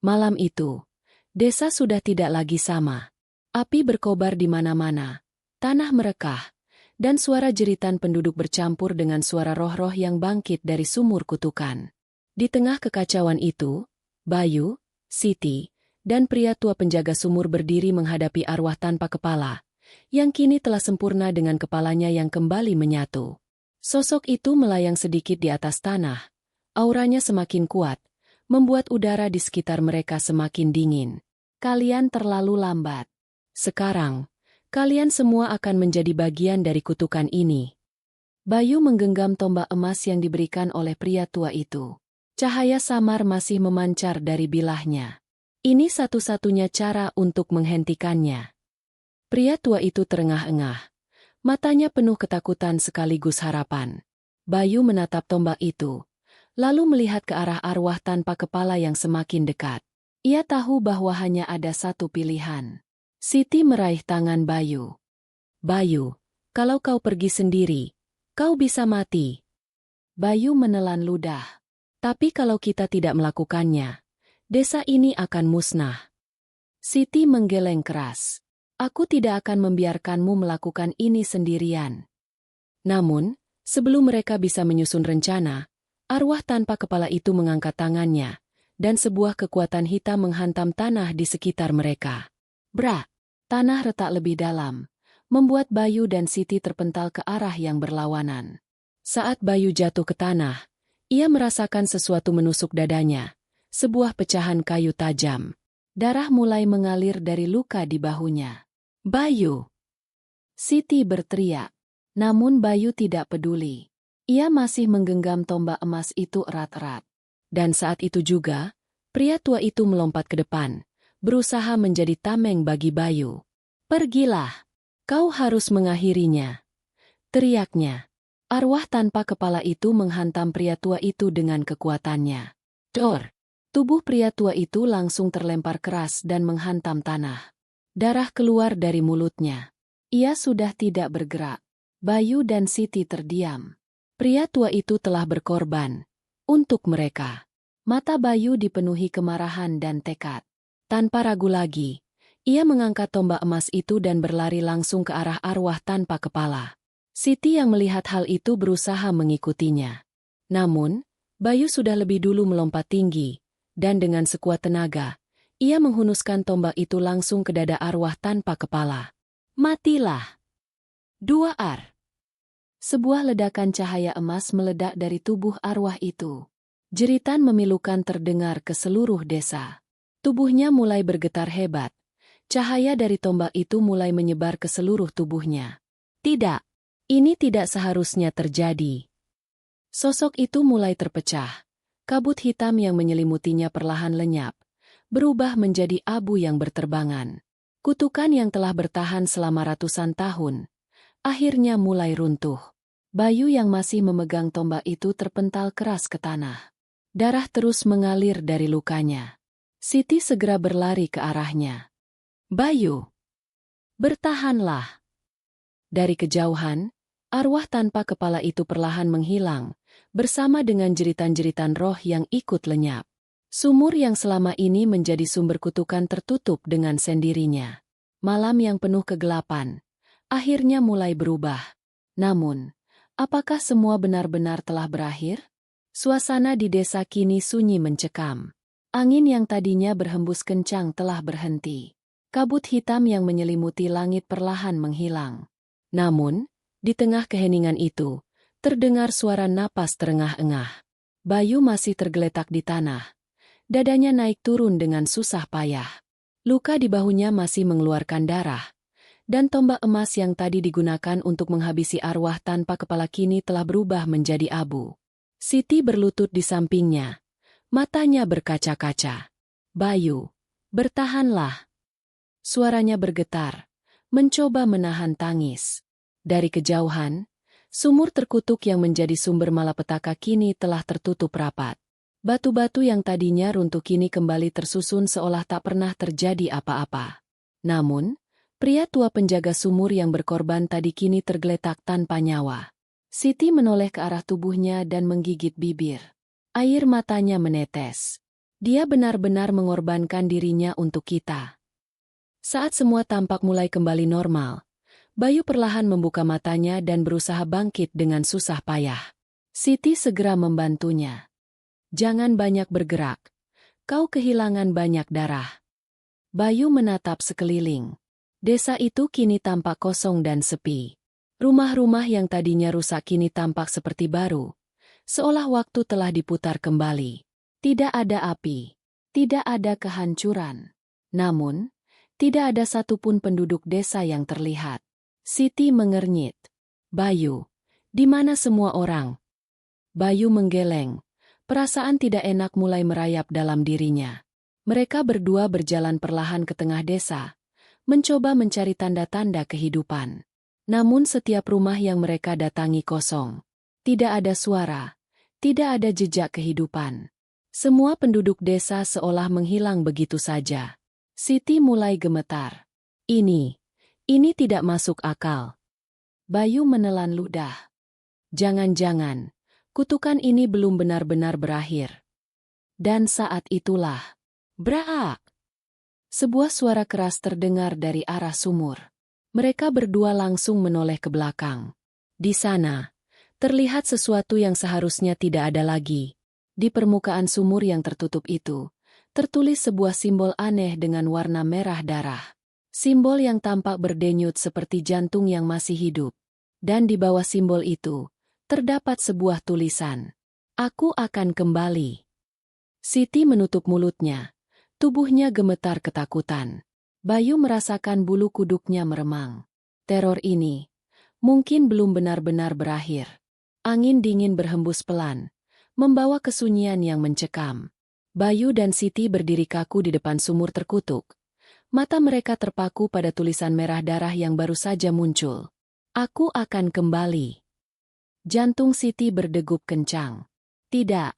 Malam itu, desa sudah tidak lagi sama. Api berkobar di mana-mana, tanah merekah, dan suara jeritan penduduk bercampur dengan suara roh-roh yang bangkit dari sumur kutukan. Di tengah kekacauan itu, Bayu, Siti, dan pria tua penjaga sumur berdiri menghadapi arwah tanpa kepala, yang kini telah sempurna dengan kepalanya yang kembali menyatu. Sosok itu melayang sedikit di atas tanah, auranya semakin kuat, membuat udara di sekitar mereka semakin dingin. Kalian terlalu lambat. Sekarang, kalian semua akan menjadi bagian dari kutukan ini. Bayu menggenggam tombak emas yang diberikan oleh pria tua itu. Cahaya samar masih memancar dari bilahnya. Ini satu-satunya cara untuk menghentikannya. Pria tua itu terengah-engah. Matanya penuh ketakutan sekaligus harapan. Bayu menatap tombak itu, lalu melihat ke arah arwah tanpa kepala yang semakin dekat. Ia tahu bahwa hanya ada satu pilihan. Siti meraih tangan Bayu. Bayu, kalau kau pergi sendiri, kau bisa mati. Bayu menelan ludah. Tapi kalau kita tidak melakukannya, desa ini akan musnah. Siti menggeleng keras. Aku tidak akan membiarkanmu melakukan ini sendirian. Namun, sebelum mereka bisa menyusun rencana, arwah tanpa kepala itu mengangkat tangannya, dan sebuah kekuatan hitam menghantam tanah di sekitar mereka. Brak! Tanah retak lebih dalam, membuat Bayu dan Siti terpental ke arah yang berlawanan. Saat Bayu jatuh ke tanah, ia merasakan sesuatu menusuk dadanya, sebuah pecahan kayu tajam. Darah mulai mengalir dari luka di bahunya. "Bayu!" Siti berteriak. Namun Bayu tidak peduli. Ia masih menggenggam tombak emas itu erat-erat. Dan saat itu juga, pria tua itu melompat ke depan, berusaha menjadi tameng bagi Bayu. "Pergilah! Kau harus mengakhirinya!" teriaknya. Arwah tanpa kepala itu menghantam pria tua itu dengan kekuatannya. Dor! Tubuh pria tua itu langsung terlempar keras dan menghantam tanah. Darah keluar dari mulutnya. Ia sudah tidak bergerak. Bayu dan Siti terdiam. Pria tua itu telah berkorban untuk mereka. Mata Bayu dipenuhi kemarahan dan tekad. Tanpa ragu lagi, ia mengangkat tombak emas itu dan berlari langsung ke arah arwah tanpa kepala. Siti yang melihat hal itu berusaha mengikutinya. Namun, Bayu sudah lebih dulu melompat tinggi, dan dengan sekuat tenaga, ia menghunuskan tombak itu langsung ke dada arwah tanpa kepala. "Matilah!" Duar! Sebuah ledakan cahaya emas meledak dari tubuh arwah itu. Jeritan memilukan terdengar ke seluruh desa. Tubuhnya mulai bergetar hebat. Cahaya dari tombak itu mulai menyebar ke seluruh tubuhnya. Tidak! Ini tidak seharusnya terjadi. Sosok itu mulai terpecah. Kabut hitam yang menyelimutinya perlahan lenyap, berubah menjadi abu yang berterbangan. Kutukan yang telah bertahan selama ratusan tahun, akhirnya mulai runtuh. Bayu yang masih memegang tombak itu terpental keras ke tanah. Darah terus mengalir dari lukanya. Siti segera berlari ke arahnya. "Bayu! Bertahanlah!" Dari kejauhan, arwah tanpa kepala itu perlahan menghilang, bersama dengan jeritan-jeritan roh yang ikut lenyap. Sumur yang selama ini menjadi sumber kutukan tertutup dengan sendirinya. Malam yang penuh kegelapan, akhirnya mulai berubah. Namun, apakah semua benar-benar telah berakhir? Suasana di desa kini sunyi mencekam. Angin yang tadinya berhembus kencang telah berhenti. Kabut hitam yang menyelimuti langit perlahan menghilang. Namun, di tengah keheningan itu, terdengar suara napas terengah-engah. Bayu masih tergeletak di tanah. Dadanya naik turun dengan susah payah. Luka di bahunya masih mengeluarkan darah. Dan tombak emas yang tadi digunakan untuk menghabisi arwah tanpa kepala kini telah berubah menjadi abu. Siti berlutut di sampingnya. Matanya berkaca-kaca. "Bayu, bertahanlah!" Suaranya bergetar, mencoba menahan tangis. Dari kejauhan, sumur terkutuk yang menjadi sumber malapetaka kini telah tertutup rapat. Batu-batu yang tadinya runtuh kini kembali tersusun seolah tak pernah terjadi apa-apa. Namun, pria tua penjaga sumur yang berkorban tadi kini tergeletak tanpa nyawa. Siti menoleh ke arah tubuhnya dan menggigit bibir. Air matanya menetes. Dia benar-benar mengorbankan dirinya untuk kita. Saat semua tampak mulai kembali normal, Bayu perlahan membuka matanya dan berusaha bangkit dengan susah payah. Siti segera membantunya. "Jangan banyak bergerak. Kau kehilangan banyak darah." Bayu menatap sekeliling. Desa itu kini tampak kosong dan sepi. Rumah-rumah yang tadinya rusak kini tampak seperti baru, seolah waktu telah diputar kembali. Tidak ada api, tidak ada kehancuran. Namun, tidak ada satupun penduduk desa yang terlihat. Siti mengernyit. "Bayu, di mana semua orang?" Bayu menggeleng. Perasaan tidak enak mulai merayap dalam dirinya. Mereka berdua berjalan perlahan ke tengah desa, mencoba mencari tanda-tanda kehidupan. Namun setiap rumah yang mereka datangi kosong. Tidak ada suara, tidak ada jejak kehidupan. Semua penduduk desa seolah menghilang begitu saja. Siti mulai gemetar. Ini tidak masuk akal. Bayu menelan ludah. Jangan-jangan, kutukan ini belum benar-benar berakhir. Dan saat itulah, braak! Sebuah suara keras terdengar dari arah sumur. Mereka berdua langsung menoleh ke belakang. Di sana, terlihat sesuatu yang seharusnya tidak ada lagi. Di permukaan sumur yang tertutup itu, tertulis sebuah simbol aneh dengan warna merah darah. Simbol yang tampak berdenyut seperti jantung yang masih hidup. Dan di bawah simbol itu, terdapat sebuah tulisan. "Aku akan kembali." Siti menutup mulutnya. Tubuhnya gemetar ketakutan. Bayu merasakan bulu kuduknya meremang. Teror ini mungkin belum benar-benar berakhir. Angin dingin berhembus pelan, membawa kesunyian yang mencekam. Bayu dan Siti berdiri kaku di depan sumur terkutuk. Mata mereka terpaku pada tulisan merah darah yang baru saja muncul. Aku akan kembali. Jantung Siti berdegup kencang. Tidak,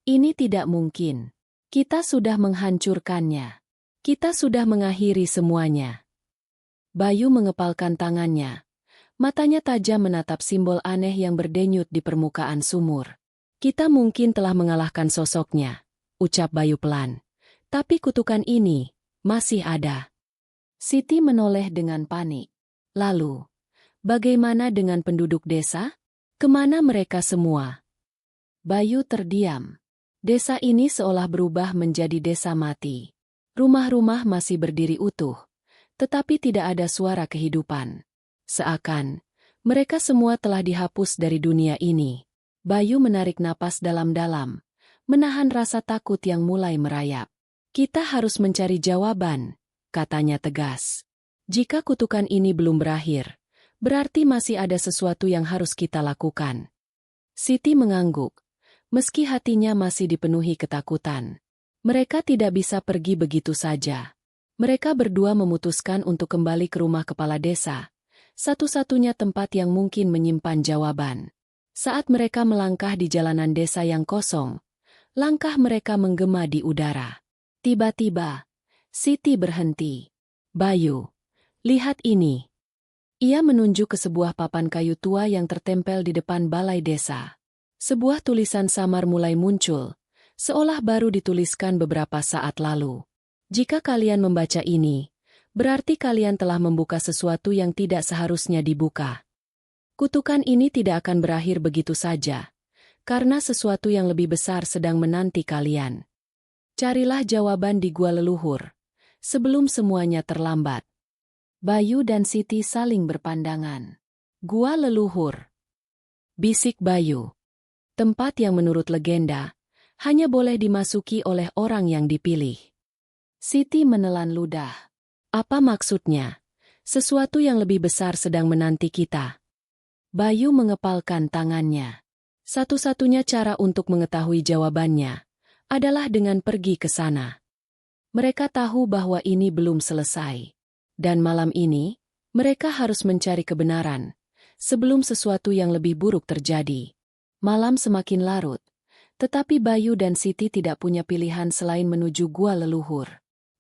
ini tidak mungkin. Kita sudah menghancurkannya. Kita sudah mengakhiri semuanya. Bayu mengepalkan tangannya. Matanya tajam menatap simbol aneh yang berdenyut di permukaan sumur. Kita mungkin telah mengalahkan sosoknya, ucap Bayu pelan. Tapi kutukan ini masih ada. Siti menoleh dengan panik. Lalu, bagaimana dengan penduduk desa? Kemana mereka semua? Bayu terdiam. Desa ini seolah berubah menjadi desa mati. Rumah-rumah masih berdiri utuh, tetapi tidak ada suara kehidupan. Seakan mereka semua telah dihapus dari dunia ini. Bayu menarik napas dalam-dalam, menahan rasa takut yang mulai merayap. Kita harus mencari jawaban, katanya tegas. Jika kutukan ini belum berakhir, berarti masih ada sesuatu yang harus kita lakukan. Siti mengangguk. Meski hatinya masih dipenuhi ketakutan, mereka tidak bisa pergi begitu saja. Mereka berdua memutuskan untuk kembali ke rumah kepala desa, satu-satunya tempat yang mungkin menyimpan jawaban. Saat mereka melangkah di jalanan desa yang kosong, langkah mereka menggema di udara. Tiba-tiba, Siti berhenti. Bayu, lihat ini. Ia menunjuk ke sebuah papan kayu tua yang tertempel di depan balai desa. Sebuah tulisan samar mulai muncul, seolah baru dituliskan beberapa saat lalu. Jika kalian membaca ini, berarti kalian telah membuka sesuatu yang tidak seharusnya dibuka. Kutukan ini tidak akan berakhir begitu saja, karena sesuatu yang lebih besar sedang menanti kalian. Carilah jawaban di gua leluhur, sebelum semuanya terlambat. Bayu dan Siti saling berpandangan. Gua leluhur, bisik Bayu. Tempat yang menurut legenda, hanya boleh dimasuki oleh orang yang dipilih. Siti menelan ludah. Apa maksudnya? Sesuatu yang lebih besar sedang menanti kita. Bayu mengepalkan tangannya. Satu-satunya cara untuk mengetahui jawabannya adalah dengan pergi ke sana. Mereka tahu bahwa ini belum selesai. Dan malam ini, mereka harus mencari kebenaran sebelum sesuatu yang lebih buruk terjadi. Malam semakin larut, tetapi Bayu dan Siti tidak punya pilihan selain menuju gua leluhur.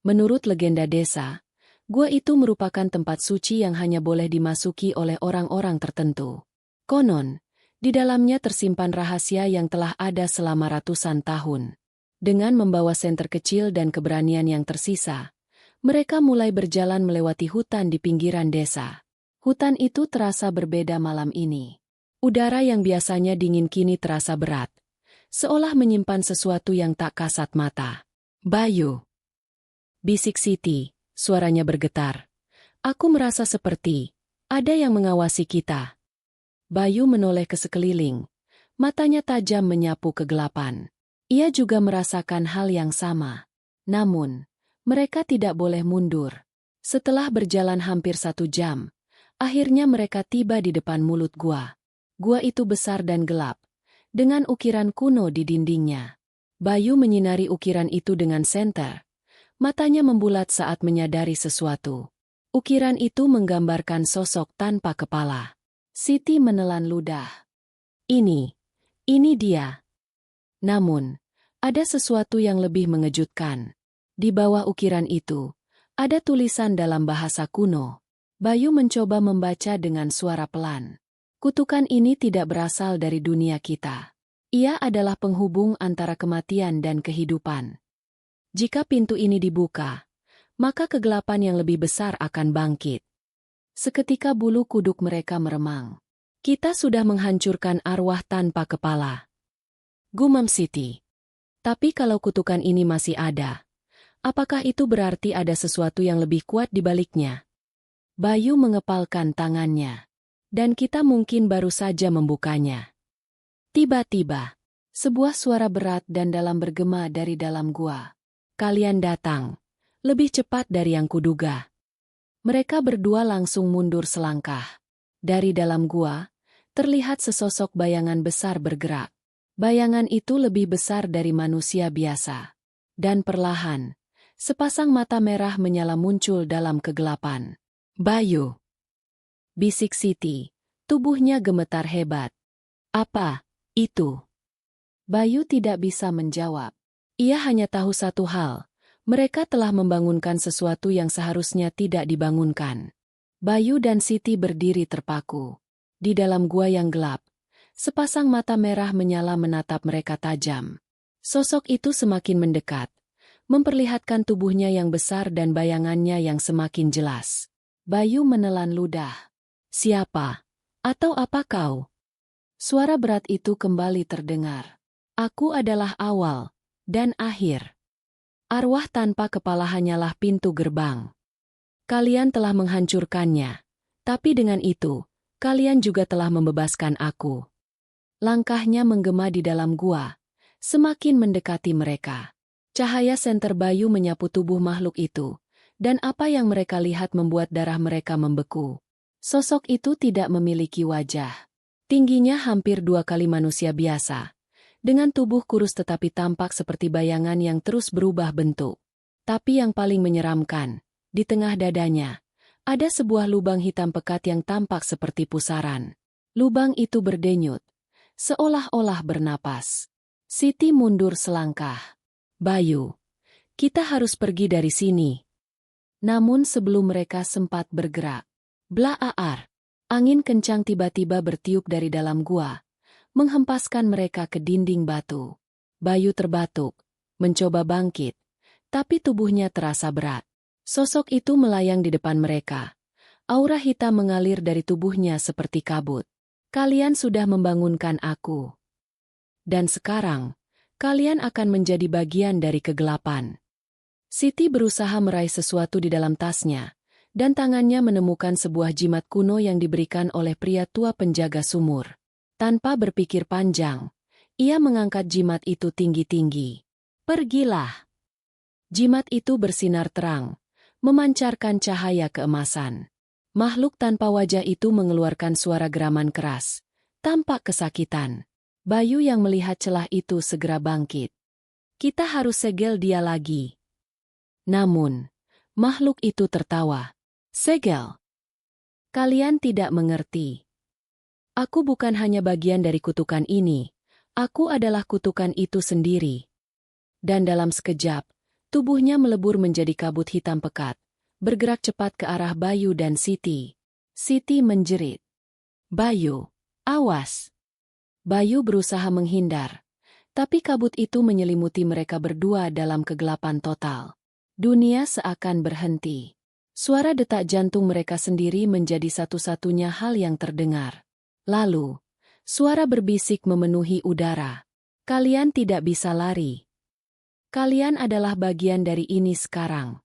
Menurut legenda desa, gua itu merupakan tempat suci yang hanya boleh dimasuki oleh orang-orang tertentu. Konon, di dalamnya tersimpan rahasia yang telah ada selama ratusan tahun. Dengan membawa senter kecil dan keberanian yang tersisa, mereka mulai berjalan melewati hutan di pinggiran desa. Hutan itu terasa berbeda malam ini. Udara yang biasanya dingin kini terasa berat, seolah menyimpan sesuatu yang tak kasat mata. Bayu, bisik Siti, suaranya bergetar. Aku merasa seperti ada yang mengawasi kita. Bayu menoleh ke sekeliling, matanya tajam menyapu kegelapan. Ia juga merasakan hal yang sama. Namun, mereka tidak boleh mundur. Setelah berjalan hampir 1 jam, akhirnya mereka tiba di depan mulut gua. Gua itu besar dan gelap, dengan ukiran kuno di dindingnya. Bayu menyinari ukiran itu dengan senter. Matanya membulat saat menyadari sesuatu. Ukiran itu menggambarkan sosok tanpa kepala. Siti menelan ludah. Ini dia. Namun, ada sesuatu yang lebih mengejutkan. Di bawah ukiran itu, ada tulisan dalam bahasa kuno. Bayu mencoba membaca dengan suara pelan. Kutukan ini tidak berasal dari dunia kita. Ia adalah penghubung antara kematian dan kehidupan. Jika pintu ini dibuka, maka kegelapan yang lebih besar akan bangkit. Seketika bulu kuduk mereka meremang. Kita sudah menghancurkan arwah tanpa kepala, gumam Siti. Tapi kalau kutukan ini masih ada, apakah itu berarti ada sesuatu yang lebih kuat di baliknya? Bayu mengepalkan tangannya. Dan kita mungkin baru saja membukanya. Tiba-tiba, Sebuah suara berat dan dalam bergema dari dalam gua. Kalian datang. Lebih cepat dari yang kuduga. Mereka berdua langsung mundur selangkah. Dari dalam gua, terlihat sesosok bayangan besar bergerak. Bayangan itu lebih besar dari manusia biasa. Dan perlahan, sepasang mata merah menyala muncul dalam kegelapan. Bayu. Bisik Siti. Tubuhnya gemetar hebat. Apa itu? Bayu tidak bisa menjawab. Ia hanya tahu satu hal. Mereka telah membangunkan sesuatu yang seharusnya tidak dibangunkan. Bayu dan Siti berdiri terpaku. Di dalam gua yang gelap, sepasang mata merah menyala menatap mereka tajam. Sosok itu semakin mendekat, memperlihatkan tubuhnya yang besar dan bayangannya yang semakin jelas. Bayu menelan ludah. Siapa? Atau apa kau? Suara berat itu kembali terdengar. Aku adalah awal dan akhir. Arwah tanpa kepala hanyalah pintu gerbang. Kalian telah menghancurkannya, tapi dengan itu, kalian juga telah membebaskan aku. Langkahnya menggema di dalam gua, semakin mendekati mereka. Cahaya senter Bayu menyapu tubuh makhluk itu, dan apa yang mereka lihat membuat darah mereka membeku. Sosok itu tidak memiliki wajah. Tingginya hampir 2 kali manusia biasa. Dengan tubuh kurus tetapi tampak seperti bayangan yang terus berubah bentuk. Tapi yang paling menyeramkan, di tengah dadanya, ada sebuah lubang hitam pekat yang tampak seperti pusaran. Lubang itu berdenyut, seolah-olah bernapas. Siti mundur selangkah. Bayu, kita harus pergi dari sini. Namun sebelum mereka sempat bergerak, blaar, angin kencang tiba-tiba bertiup dari dalam gua, menghempaskan mereka ke dinding batu. Bayu terbatuk, mencoba bangkit, tapi tubuhnya terasa berat. Sosok itu melayang di depan mereka. Aura hitam mengalir dari tubuhnya seperti kabut. Kalian sudah membangunkan aku. Dan sekarang, kalian akan menjadi bagian dari kegelapan. Siti berusaha meraih sesuatu di dalam tasnya, dan tangannya menemukan sebuah jimat kuno yang diberikan oleh pria tua penjaga sumur. Tanpa berpikir panjang, ia mengangkat jimat itu tinggi-tinggi. Pergilah. Jimat itu bersinar terang, memancarkan cahaya keemasan. Makhluk tanpa wajah itu mengeluarkan suara geraman keras, tampak kesakitan. Bayu yang melihat celah itu segera bangkit. Kita harus segel dia lagi. Namun, makhluk itu tertawa. Segel. Kalian tidak mengerti. Aku bukan hanya bagian dari kutukan ini, aku adalah kutukan itu sendiri. Dan dalam sekejap, tubuhnya melebur menjadi kabut hitam pekat, bergerak cepat ke arah Bayu dan Siti. Siti menjerit. Bayu, awas! Bayu berusaha menghindar, tapi kabut itu menyelimuti mereka berdua dalam kegelapan total. Dunia seakan berhenti. Suara detak jantung mereka sendiri menjadi satu-satunya hal yang terdengar. Lalu, suara berbisik memenuhi udara. Kalian tidak bisa lari. Kalian adalah bagian dari ini sekarang.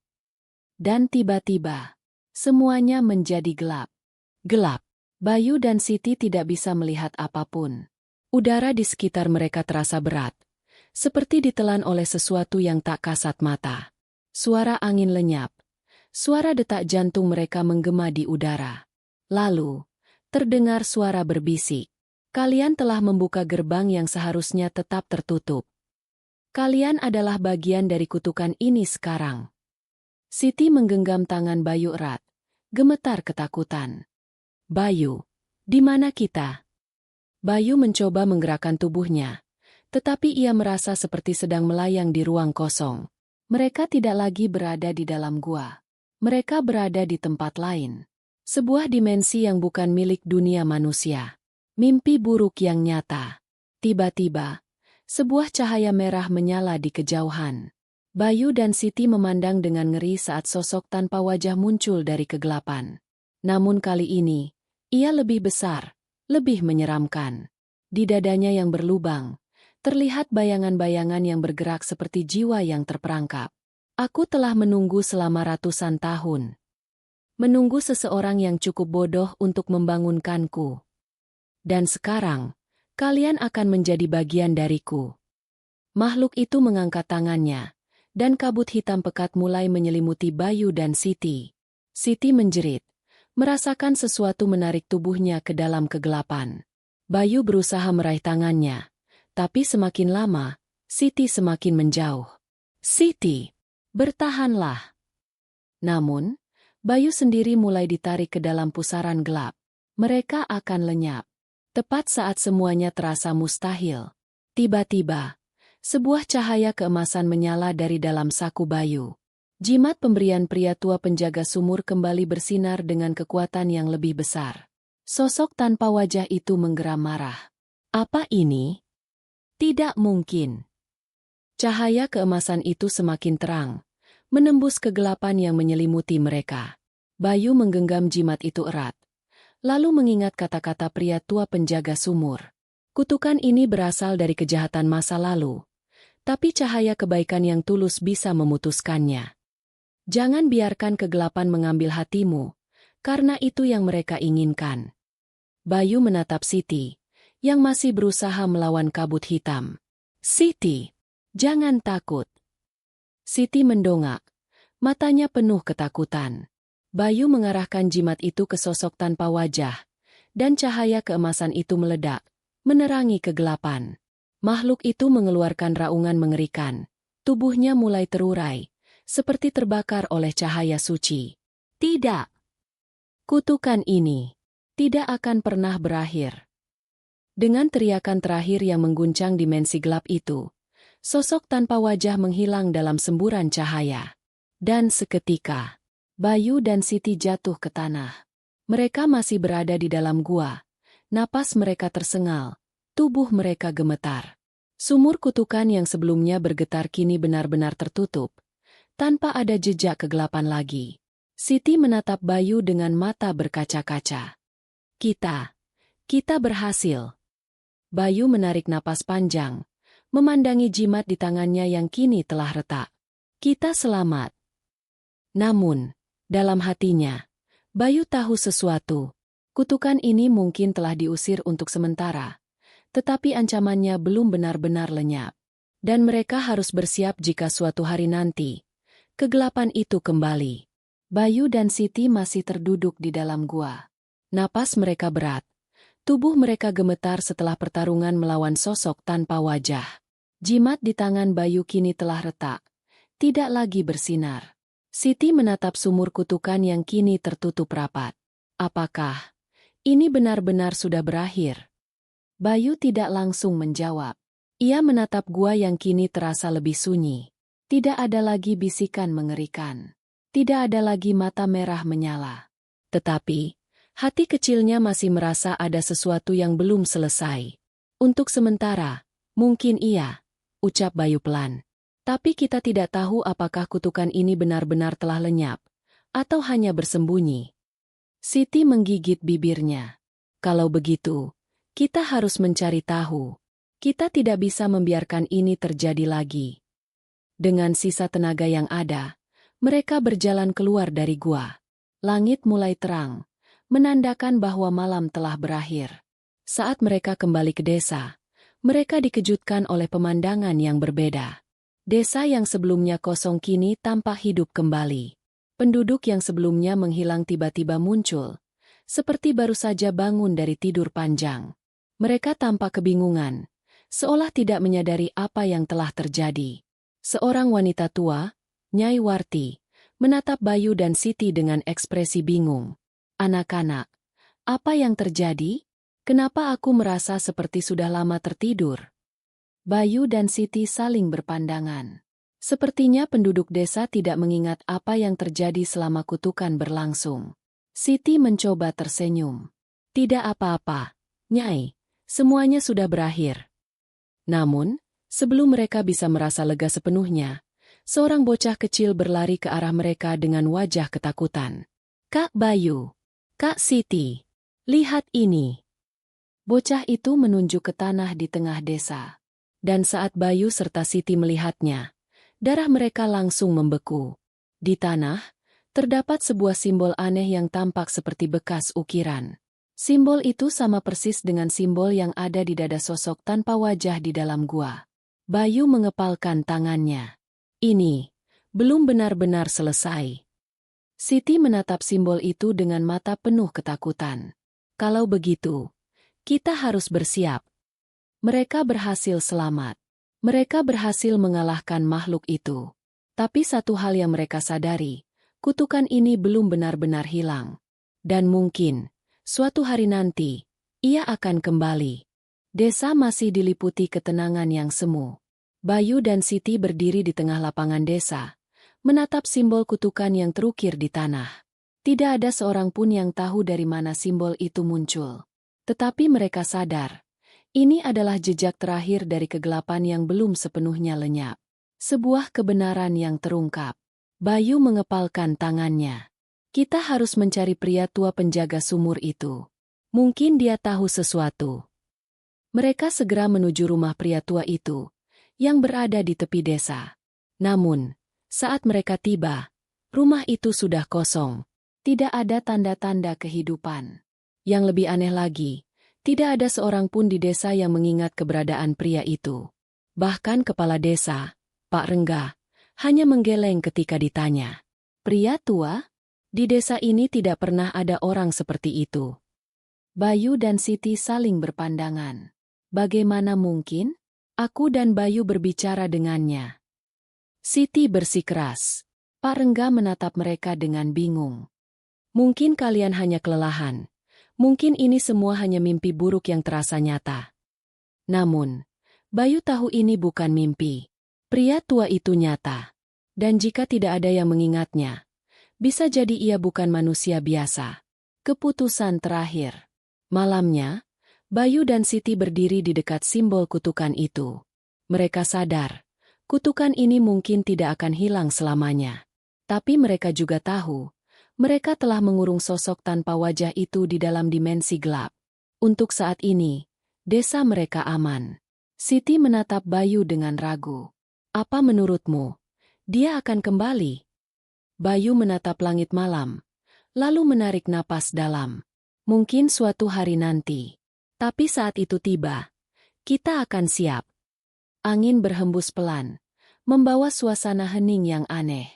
Dan tiba-tiba, semuanya menjadi gelap. Gelap. Bayu dan Siti tidak bisa melihat apapun. Udara di sekitar mereka terasa berat, seperti ditelan oleh sesuatu yang tak kasat mata. Suara angin lenyap. Suara detak jantung mereka menggema di udara. Lalu, terdengar suara berbisik. Kalian telah membuka gerbang yang seharusnya tetap tertutup. Kalian adalah bagian dari kutukan ini sekarang. Siti menggenggam tangan Bayu erat, gemetar ketakutan. Bayu, di mana kita? Bayu mencoba menggerakkan tubuhnya, tetapi ia merasa seperti sedang melayang di ruang kosong. Mereka tidak lagi berada di dalam gua. Mereka berada di tempat lain. Sebuah dimensi yang bukan milik dunia manusia. Mimpi buruk yang nyata. Tiba-tiba, sebuah cahaya merah menyala di kejauhan. Bayu dan Siti memandang dengan ngeri saat sosok tanpa wajah muncul dari kegelapan. Namun kali ini, ia lebih besar, lebih menyeramkan. Di dadanya yang berlubang, terlihat bayangan-bayangan yang bergerak seperti jiwa yang terperangkap. Aku telah menunggu selama ratusan tahun. Menunggu seseorang yang cukup bodoh untuk membangunkanku. Dan sekarang, Kalian akan menjadi bagian dariku. Makhluk itu mengangkat tangannya, dan kabut hitam pekat mulai menyelimuti Bayu dan Siti. Siti menjerit, merasakan sesuatu menarik tubuhnya ke dalam kegelapan. Bayu berusaha meraih tangannya, tapi semakin lama, Siti semakin menjauh. Siti, bertahanlah. Namun, Bayu sendiri mulai ditarik ke dalam pusaran gelap. Mereka akan lenyap. Tepat saat semuanya terasa mustahil. Tiba-tiba, sebuah cahaya keemasan menyala dari dalam saku Bayu. Jimat pemberian pria tua penjaga sumur kembali bersinar dengan kekuatan yang lebih besar. Sosok tanpa wajah itu menggeram marah. Apa ini? Tidak mungkin. Cahaya keemasan itu semakin terang, menembus kegelapan yang menyelimuti mereka. Bayu menggenggam jimat itu erat, lalu mengingat kata-kata pria tua penjaga sumur. Kutukan ini berasal dari kejahatan masa lalu, tapi cahaya kebaikan yang tulus bisa memutuskannya. Jangan biarkan kegelapan mengambil hatimu, karena itu yang mereka inginkan. Bayu menatap Siti, yang masih berusaha melawan kabut hitam. Siti, jangan takut. Siti mendongak, matanya penuh ketakutan. Bayu mengarahkan jimat itu ke sosok tanpa wajah, dan cahaya keemasan itu meledak, menerangi kegelapan. Makhluk itu mengeluarkan raungan mengerikan. Tubuhnya mulai terurai, seperti terbakar oleh cahaya suci. Tidak! Kutukan ini tidak akan pernah berakhir. Dengan teriakan terakhir yang mengguncang dimensi gelap itu, sosok tanpa wajah menghilang dalam semburan cahaya. Dan seketika, Bayu dan Siti jatuh ke tanah. Mereka masih berada di dalam gua. Napas mereka tersengal, tubuh mereka gemetar. Sumur kutukan yang sebelumnya bergetar kini benar-benar tertutup, tanpa ada jejak kegelapan lagi. Siti menatap Bayu dengan mata berkaca-kaca. Kita berhasil. Bayu menarik napas panjang, memandangi jimat di tangannya yang kini telah retak. Kita selamat. Namun, dalam hatinya, Bayu tahu sesuatu. Kutukan ini mungkin telah diusir untuk sementara, tetapi ancamannya belum benar-benar lenyap. Dan mereka harus bersiap jika suatu hari nanti, kegelapan itu kembali. Bayu dan Siti masih terduduk di dalam gua. Napas mereka berat. Tubuh mereka gemetar setelah pertarungan melawan sosok tanpa wajah. Jimat di tangan Bayu kini telah retak, tidak lagi bersinar. Siti menatap sumur kutukan yang kini tertutup rapat. Apakah ini benar-benar sudah berakhir? Bayu tidak langsung menjawab. Ia menatap gua yang kini terasa lebih sunyi. Tidak ada lagi bisikan mengerikan. Tidak ada lagi mata merah menyala. Tetapi, hati kecilnya masih merasa ada sesuatu yang belum selesai. Untuk sementara, mungkin iya, ucap Bayu pelan. Tapi kita tidak tahu apakah kutukan ini benar-benar telah lenyap, atau hanya bersembunyi. Siti menggigit bibirnya. Kalau begitu, kita harus mencari tahu. Kita tidak bisa membiarkan ini terjadi lagi. Dengan sisa tenaga yang ada, mereka berjalan keluar dari gua. Langit mulai terang, menandakan bahwa malam telah berakhir. Saat mereka kembali ke desa, mereka dikejutkan oleh pemandangan yang berbeda. Desa yang sebelumnya kosong kini tampak hidup kembali. Penduduk yang sebelumnya menghilang tiba-tiba muncul, seperti baru saja bangun dari tidur panjang. Mereka tampak kebingungan, seolah tidak menyadari apa yang telah terjadi. Seorang wanita tua, Nyai Warti, menatap Bayu dan Siti dengan ekspresi bingung. Anak-anak, apa yang terjadi? Kenapa aku merasa seperti sudah lama tertidur? Bayu dan Siti saling berpandangan. Sepertinya penduduk desa tidak mengingat apa yang terjadi selama kutukan berlangsung. Siti mencoba tersenyum. Tidak apa-apa, Nyai, semuanya sudah berakhir. Namun, sebelum mereka bisa merasa lega sepenuhnya, seorang bocah kecil berlari ke arah mereka dengan wajah ketakutan. Kak Bayu, Kak Siti, lihat ini. Bocah itu menunjuk ke tanah di tengah desa. Dan saat Bayu serta Siti melihatnya, darah mereka langsung membeku. Di tanah, terdapat sebuah simbol aneh yang tampak seperti bekas ukiran. Simbol itu sama persis dengan simbol yang ada di dada sosok tanpa wajah di dalam gua. Bayu mengepalkan tangannya. Ini belum benar-benar selesai. Siti menatap simbol itu dengan mata penuh ketakutan. Kalau begitu, kita harus bersiap. Mereka berhasil selamat. Mereka berhasil mengalahkan makhluk itu. Tapi satu hal yang mereka sadari, kutukan ini belum benar-benar hilang. Dan mungkin, suatu hari nanti, ia akan kembali. Desa masih diliputi ketenangan yang semu. Bayu dan Siti berdiri di tengah lapangan desa, menatap simbol kutukan yang terukir di tanah. Tidak ada seorang pun yang tahu dari mana simbol itu muncul. Tetapi mereka sadar, ini adalah jejak terakhir dari kegelapan yang belum sepenuhnya lenyap. Sebuah kebenaran yang terungkap. Bayu mengepalkan tangannya. Kita harus mencari pria tua penjaga sumur itu. Mungkin dia tahu sesuatu. Mereka segera menuju rumah pria tua itu, yang berada di tepi desa. Namun, saat mereka tiba, rumah itu sudah kosong. Tidak ada tanda-tanda kehidupan. Yang lebih aneh lagi, tidak ada seorang pun di desa yang mengingat keberadaan pria itu. Bahkan kepala desa, Pak Rengga, hanya menggeleng ketika ditanya. Pria tua? Di desa ini tidak pernah ada orang seperti itu. Bayu dan Siti saling berpandangan. Bagaimana mungkin? Aku dan Bayu berbicara dengannya. Siti bersikeras. Pak Rengga menatap mereka dengan bingung. Mungkin kalian hanya kelelahan. Mungkin ini semua hanya mimpi buruk yang terasa nyata. Namun, Bayu tahu ini bukan mimpi. Pria tua itu nyata. Dan jika tidak ada yang mengingatnya, bisa jadi ia bukan manusia biasa. Keputusan terakhir. Malamnya, Bayu dan Siti berdiri di dekat simbol kutukan itu. Mereka sadar, kutukan ini mungkin tidak akan hilang selamanya. Tapi mereka juga tahu, mereka telah mengurung sosok tanpa wajah itu di dalam dimensi gelap. Untuk saat ini, desa mereka aman. Siti menatap Bayu dengan ragu. Apa menurutmu? Dia akan kembali? Bayu menatap langit malam, lalu menarik napas dalam. Mungkin suatu hari nanti. Tapi saat itu tiba, kita akan siap. Angin berhembus pelan, membawa suasana hening yang aneh.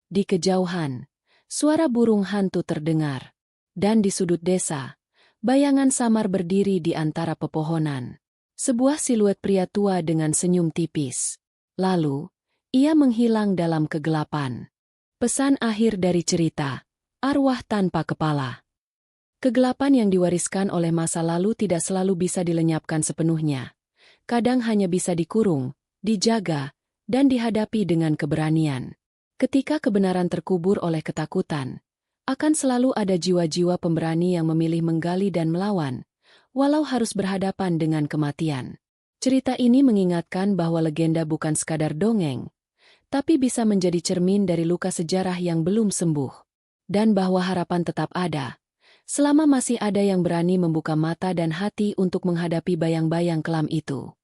Di kejauhan, suara burung hantu terdengar. Dan di sudut desa, bayangan samar berdiri di antara pepohonan. Sebuah siluet pria tua dengan senyum tipis. Lalu, ia menghilang dalam kegelapan. Pesan akhir dari cerita, arwah tanpa kepala. Kegelapan yang diwariskan oleh masa lalu tidak selalu bisa dilenyapkan sepenuhnya. Kadang hanya bisa dikurung, dijaga, dan dihadapi dengan keberanian. Ketika kebenaran terkubur oleh ketakutan, akan selalu ada jiwa-jiwa pemberani yang memilih menggali dan melawan, walau harus berhadapan dengan kematian. Cerita ini mengingatkan bahwa legenda bukan sekadar dongeng, tapi bisa menjadi cermin dari luka sejarah yang belum sembuh. Dan bahwa harapan tetap ada, selama masih ada yang berani membuka mata dan hati untuk menghadapi bayang-bayang kelam itu.